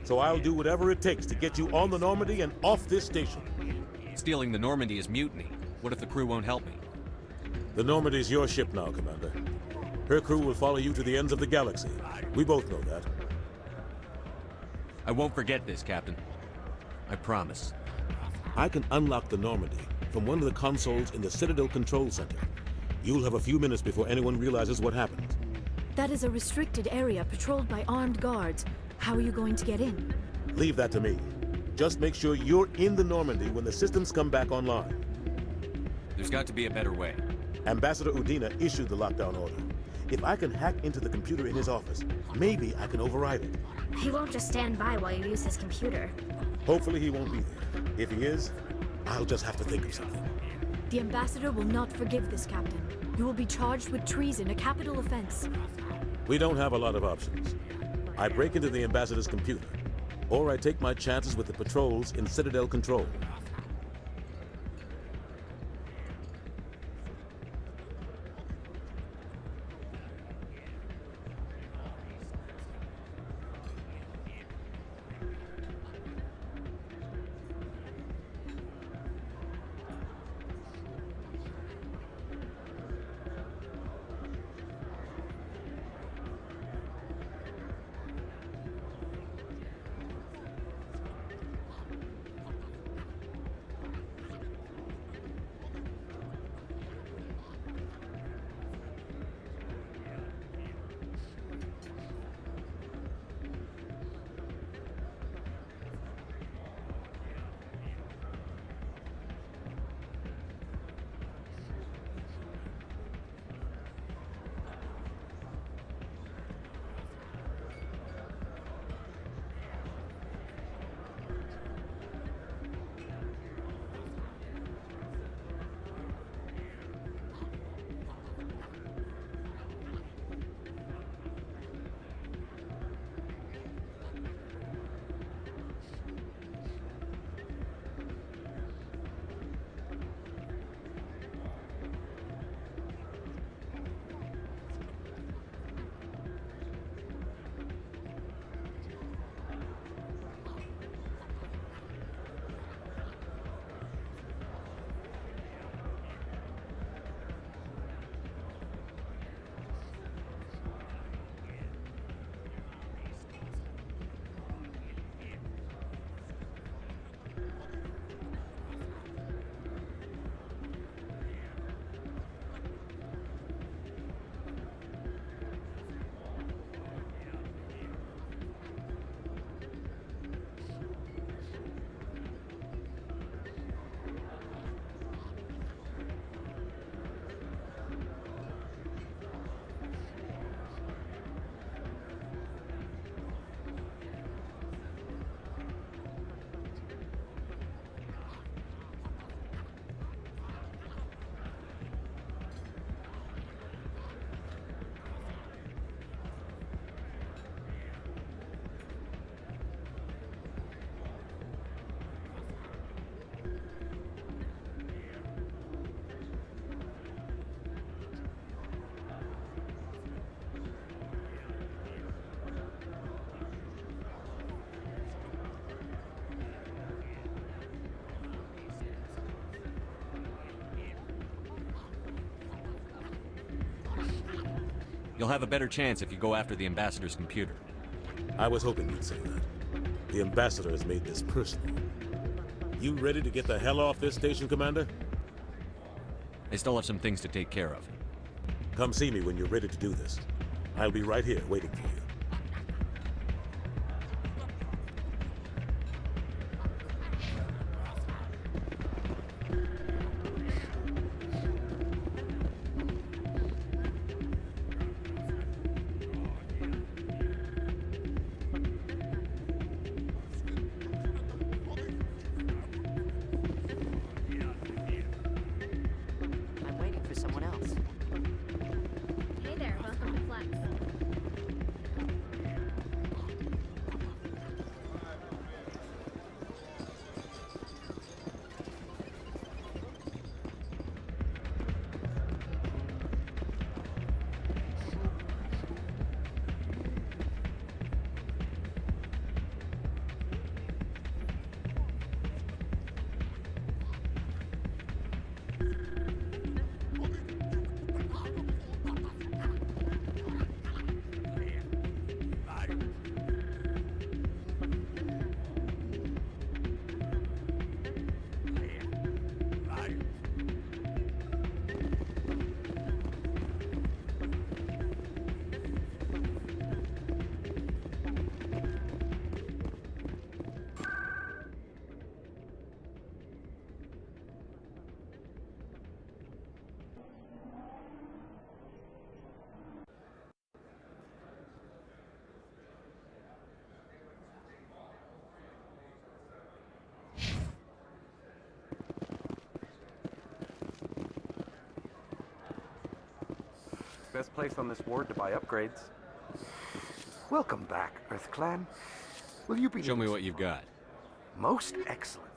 Speaker 11: So I'll do whatever it takes to get you on the Normandy and off this station.
Speaker 2: Stealing the Normandy is mutiny. What if the crew won't help me?
Speaker 11: The Normandy's your ship now, Commander. Her crew will follow you to the ends of the galaxy. We both know that.
Speaker 2: I won't forget this, Captain. I promise.
Speaker 11: I can unlock the Normandy from one of the consoles in the Citadel Control Center. You'll have a few minutes before anyone realizes what happened.
Speaker 6: That is a restricted area patrolled by armed guards. How are you going to get in?
Speaker 11: Leave that to me. Just make sure you're in the Normandy when the systems come back online.
Speaker 2: There's got to be a better way.
Speaker 11: Ambassador Udina issued the lockdown order. If I can hack into the computer in his office, maybe I can override it.
Speaker 16: He won't just stand by while you use his computer.
Speaker 11: Hopefully he won't be there. If he is, I'll just have to think of something.
Speaker 6: The Ambassador will not forgive this, Captain. You will be charged with treason, a capital offense.
Speaker 11: We don't have a lot of options. I break into the Ambassador's computer, or I take my chances with the patrols in Citadel Control.
Speaker 2: You'll have a better chance if you go after the Ambassador's computer.
Speaker 11: I was hoping you'd say that. The Ambassador has made this personal. You ready to get the hell off this station, Commander?
Speaker 2: I still have some things to take care of.
Speaker 11: Come see me when you're ready to do this. I'll be right here waiting for you.
Speaker 14: I'm waiting for someone else.
Speaker 8: Hey there, welcome to Flex.
Speaker 19: Best place on this ward to buy upgrades. Welcome back, EarthClan. Will you be...
Speaker 2: Show me what you've got.
Speaker 19: Most excellent.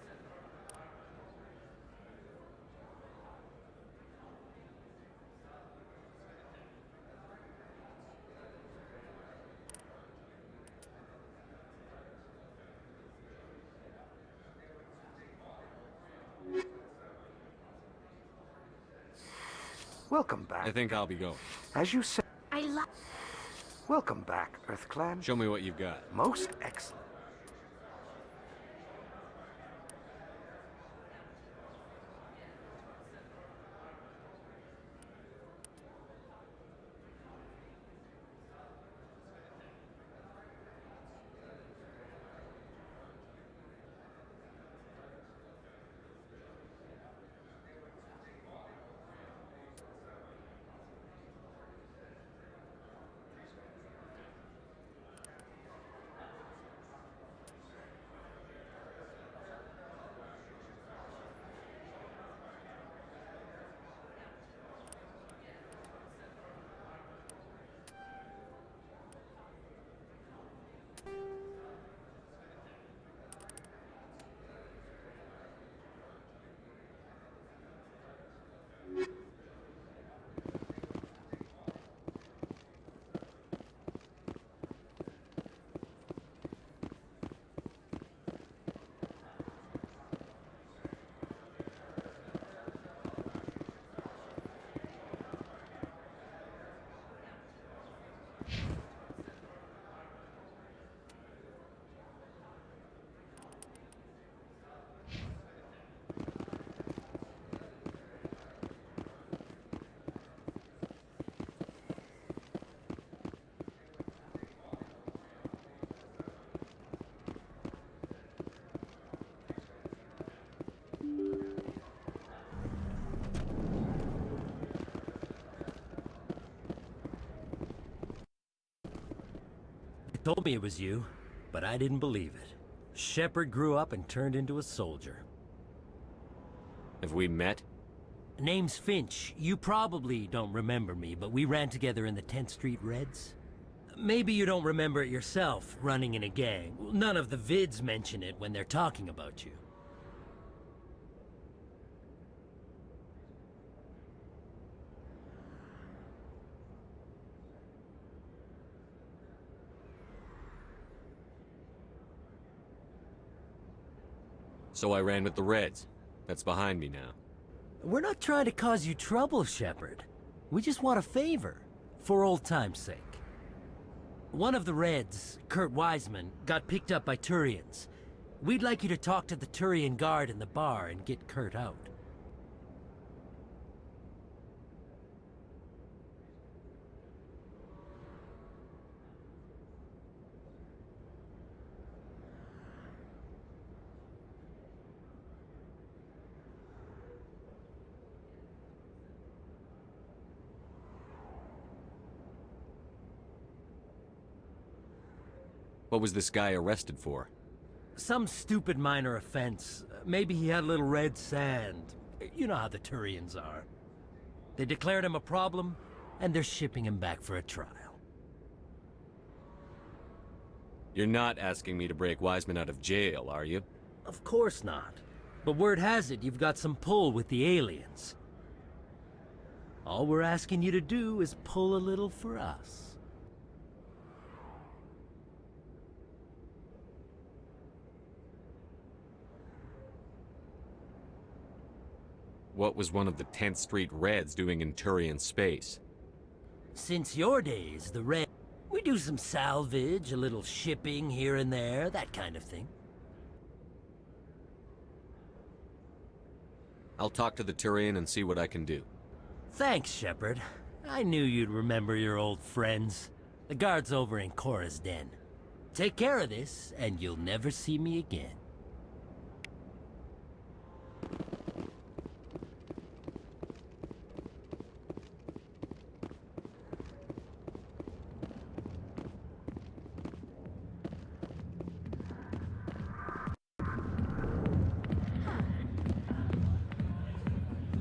Speaker 19: Welcome back.
Speaker 2: I think I'll be going.
Speaker 19: As you said...
Speaker 8: I love...
Speaker 19: Welcome back, EarthClan.
Speaker 2: Show me what you've got.
Speaker 19: Most excellent.
Speaker 20: Told me it was you, but I didn't believe it. Shepard grew up and turned into a soldier.
Speaker 2: Have we met?
Speaker 20: Name's Finch. You probably don't remember me, but we ran together in the 10th Street Reds. Maybe you don't remember it yourself, running in a gang. None of the vids mention it when they're talking about you.
Speaker 2: So I ran with the Reds. That's behind me now.
Speaker 20: We're not trying to cause you trouble, Shepard. We just want a favor. for old time's sake. One of the Reds, Kurt Wiseman, got picked up by Turians. We'd like you to talk to the Turian guard in the bar and get Kurt out.
Speaker 2: What was this guy arrested for?
Speaker 20: Some stupid minor offense. Maybe he had a little red sand. You know how the Turians are. They declared him a problem, and they're shipping him back for a trial.
Speaker 2: You're not asking me to break Wiseman out of jail, are you?
Speaker 20: Of course not. But word has it you've got some pull with the aliens. All we're asking you to do is pull a little for us.
Speaker 2: What was one of the 10th Street Reds doing in Turian space?
Speaker 20: Since your days, the Red... We do some salvage, a little shipping here and there, that kind of thing.
Speaker 2: I'll talk to the Turian and see what I can do.
Speaker 20: Thanks, Shepard. I knew you'd remember your old friends. The guard's over in Cora's den. Take care of this, and you'll never see me again.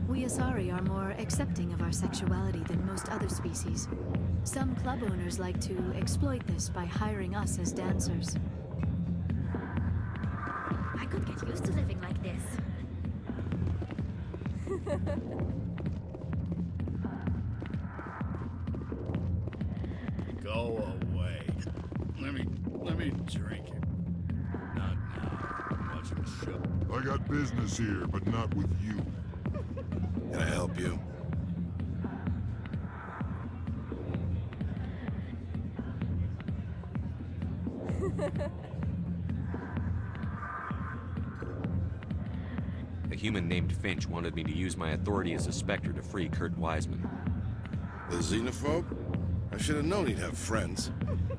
Speaker 6: We Asari are more accepting of our sexuality than most other species. Some club owners like to exploit this by hiring us as dancers.
Speaker 16: I could get used to living like this.
Speaker 9: Go away. Let me drink it. Not now. I'm watching the show.
Speaker 13: I got business here, but not with you.
Speaker 9: Can I help you?
Speaker 2: A human named Finch wanted me to use my authority as a Spectre to free Kurt Wiseman.
Speaker 9: The xenophobe? I should have known he'd have friends.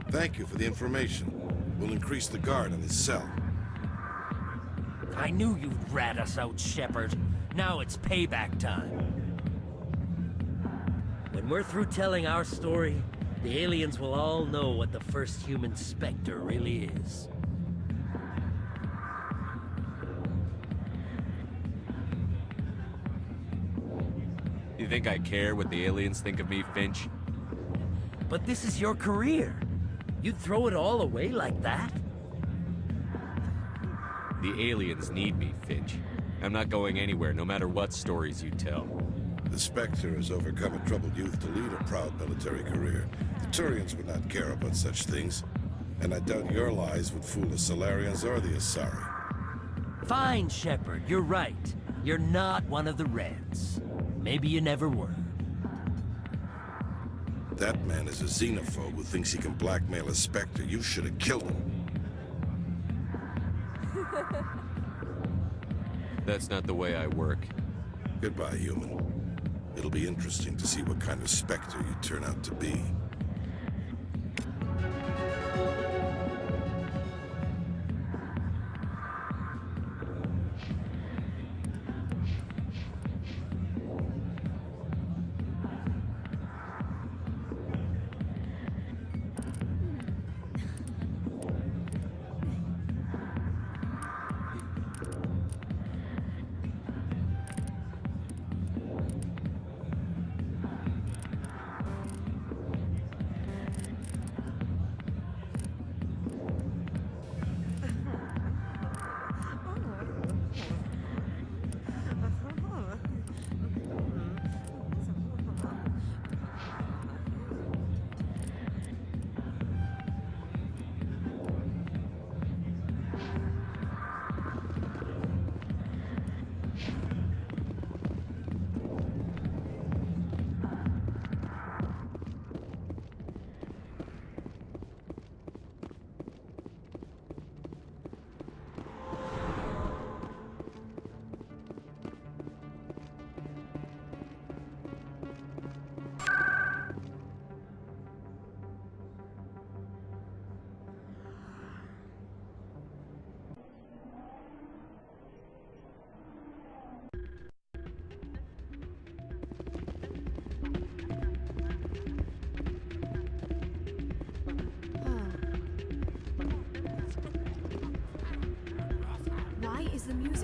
Speaker 9: Thank you for the information. We'll increase the guard on his cell.
Speaker 20: I knew you'd rat us out, Shepard. Now it's payback time. When we're through telling our story, the aliens will all know what the first human Spectre really is.
Speaker 2: You think I care what the aliens think of me, Finch?
Speaker 20: But this is your career. You'd throw it all away like that?
Speaker 2: The aliens need me, Finch. I'm not going anywhere, no matter what stories you tell.
Speaker 9: The Spectre has overcome a troubled youth to lead a proud military career. The Turians would not care about such things. And I doubt your lies would fool the Solarians or the Asari.
Speaker 20: Fine, Shepard, you're right. You're not one of the Reds. Maybe you never were.
Speaker 9: That man is a xenophobe who thinks he can blackmail a Spectre. You should have killed him.
Speaker 2: That's not the way I work.
Speaker 9: Goodbye, human. It'll be interesting to see what kind of Spectre you turn out to be.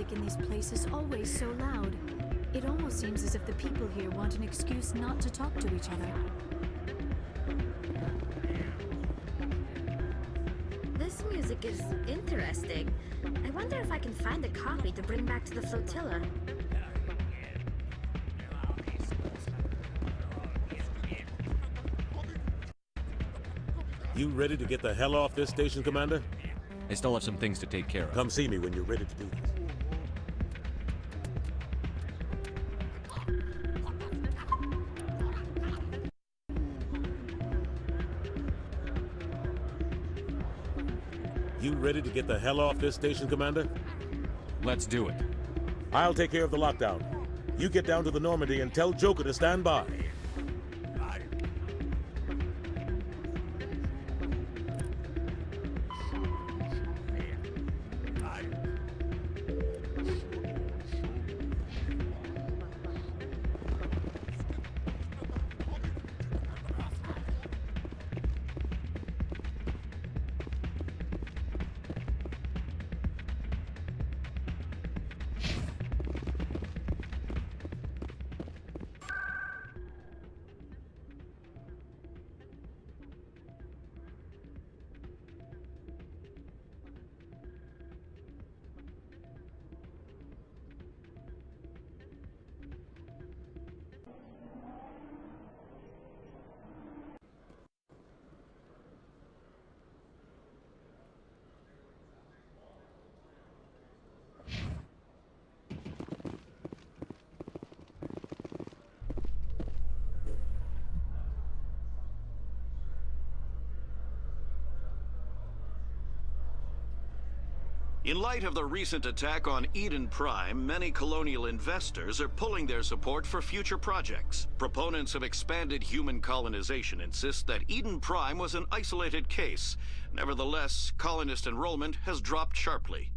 Speaker 6: music in these places always so loud? It almost seems as if the people here want an excuse not to talk to each other.
Speaker 16: This music is interesting. I wonder if I can find a copy to bring back to the flotilla.
Speaker 11: You ready to get the hell off this station, Commander?
Speaker 2: I still have some things to take care of.
Speaker 11: Come see me when you're ready to do this. You ready to get the hell off this station, Commander?
Speaker 2: Let's do it.
Speaker 11: I'll take care of the lockdown. You get down to the Normandy and tell Joker to stand by.
Speaker 22: In light of the recent attack on Eden Prime, many colonial investors are pulling their support for future projects. Proponents of expanded human colonization insist that Eden Prime was an isolated case. Nevertheless, colonist enrollment has dropped sharply.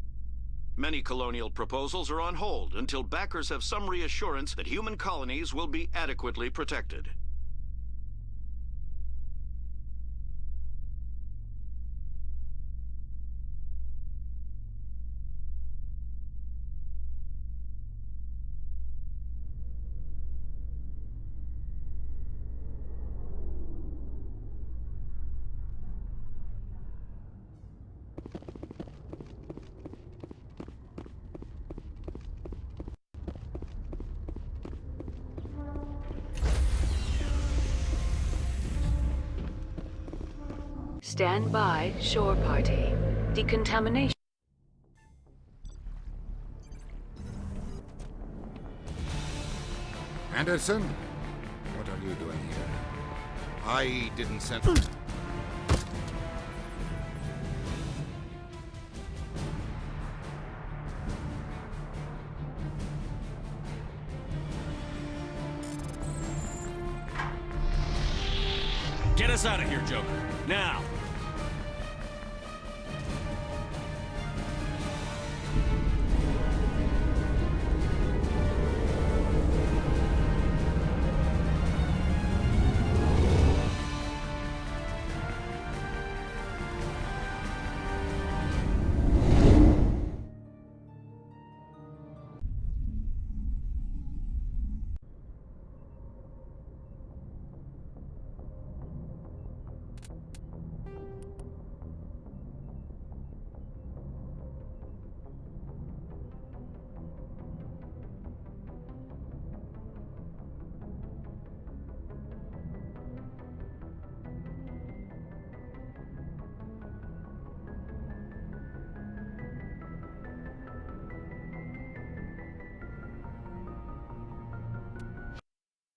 Speaker 22: Many colonial proposals are on hold until backers have some reassurance that human colonies will be adequately protected.
Speaker 18: Stand by, shore party. Decontamination.
Speaker 12: Anderson? What are you doing here? I didn't send...
Speaker 2: Get us out of here, Joker. Now!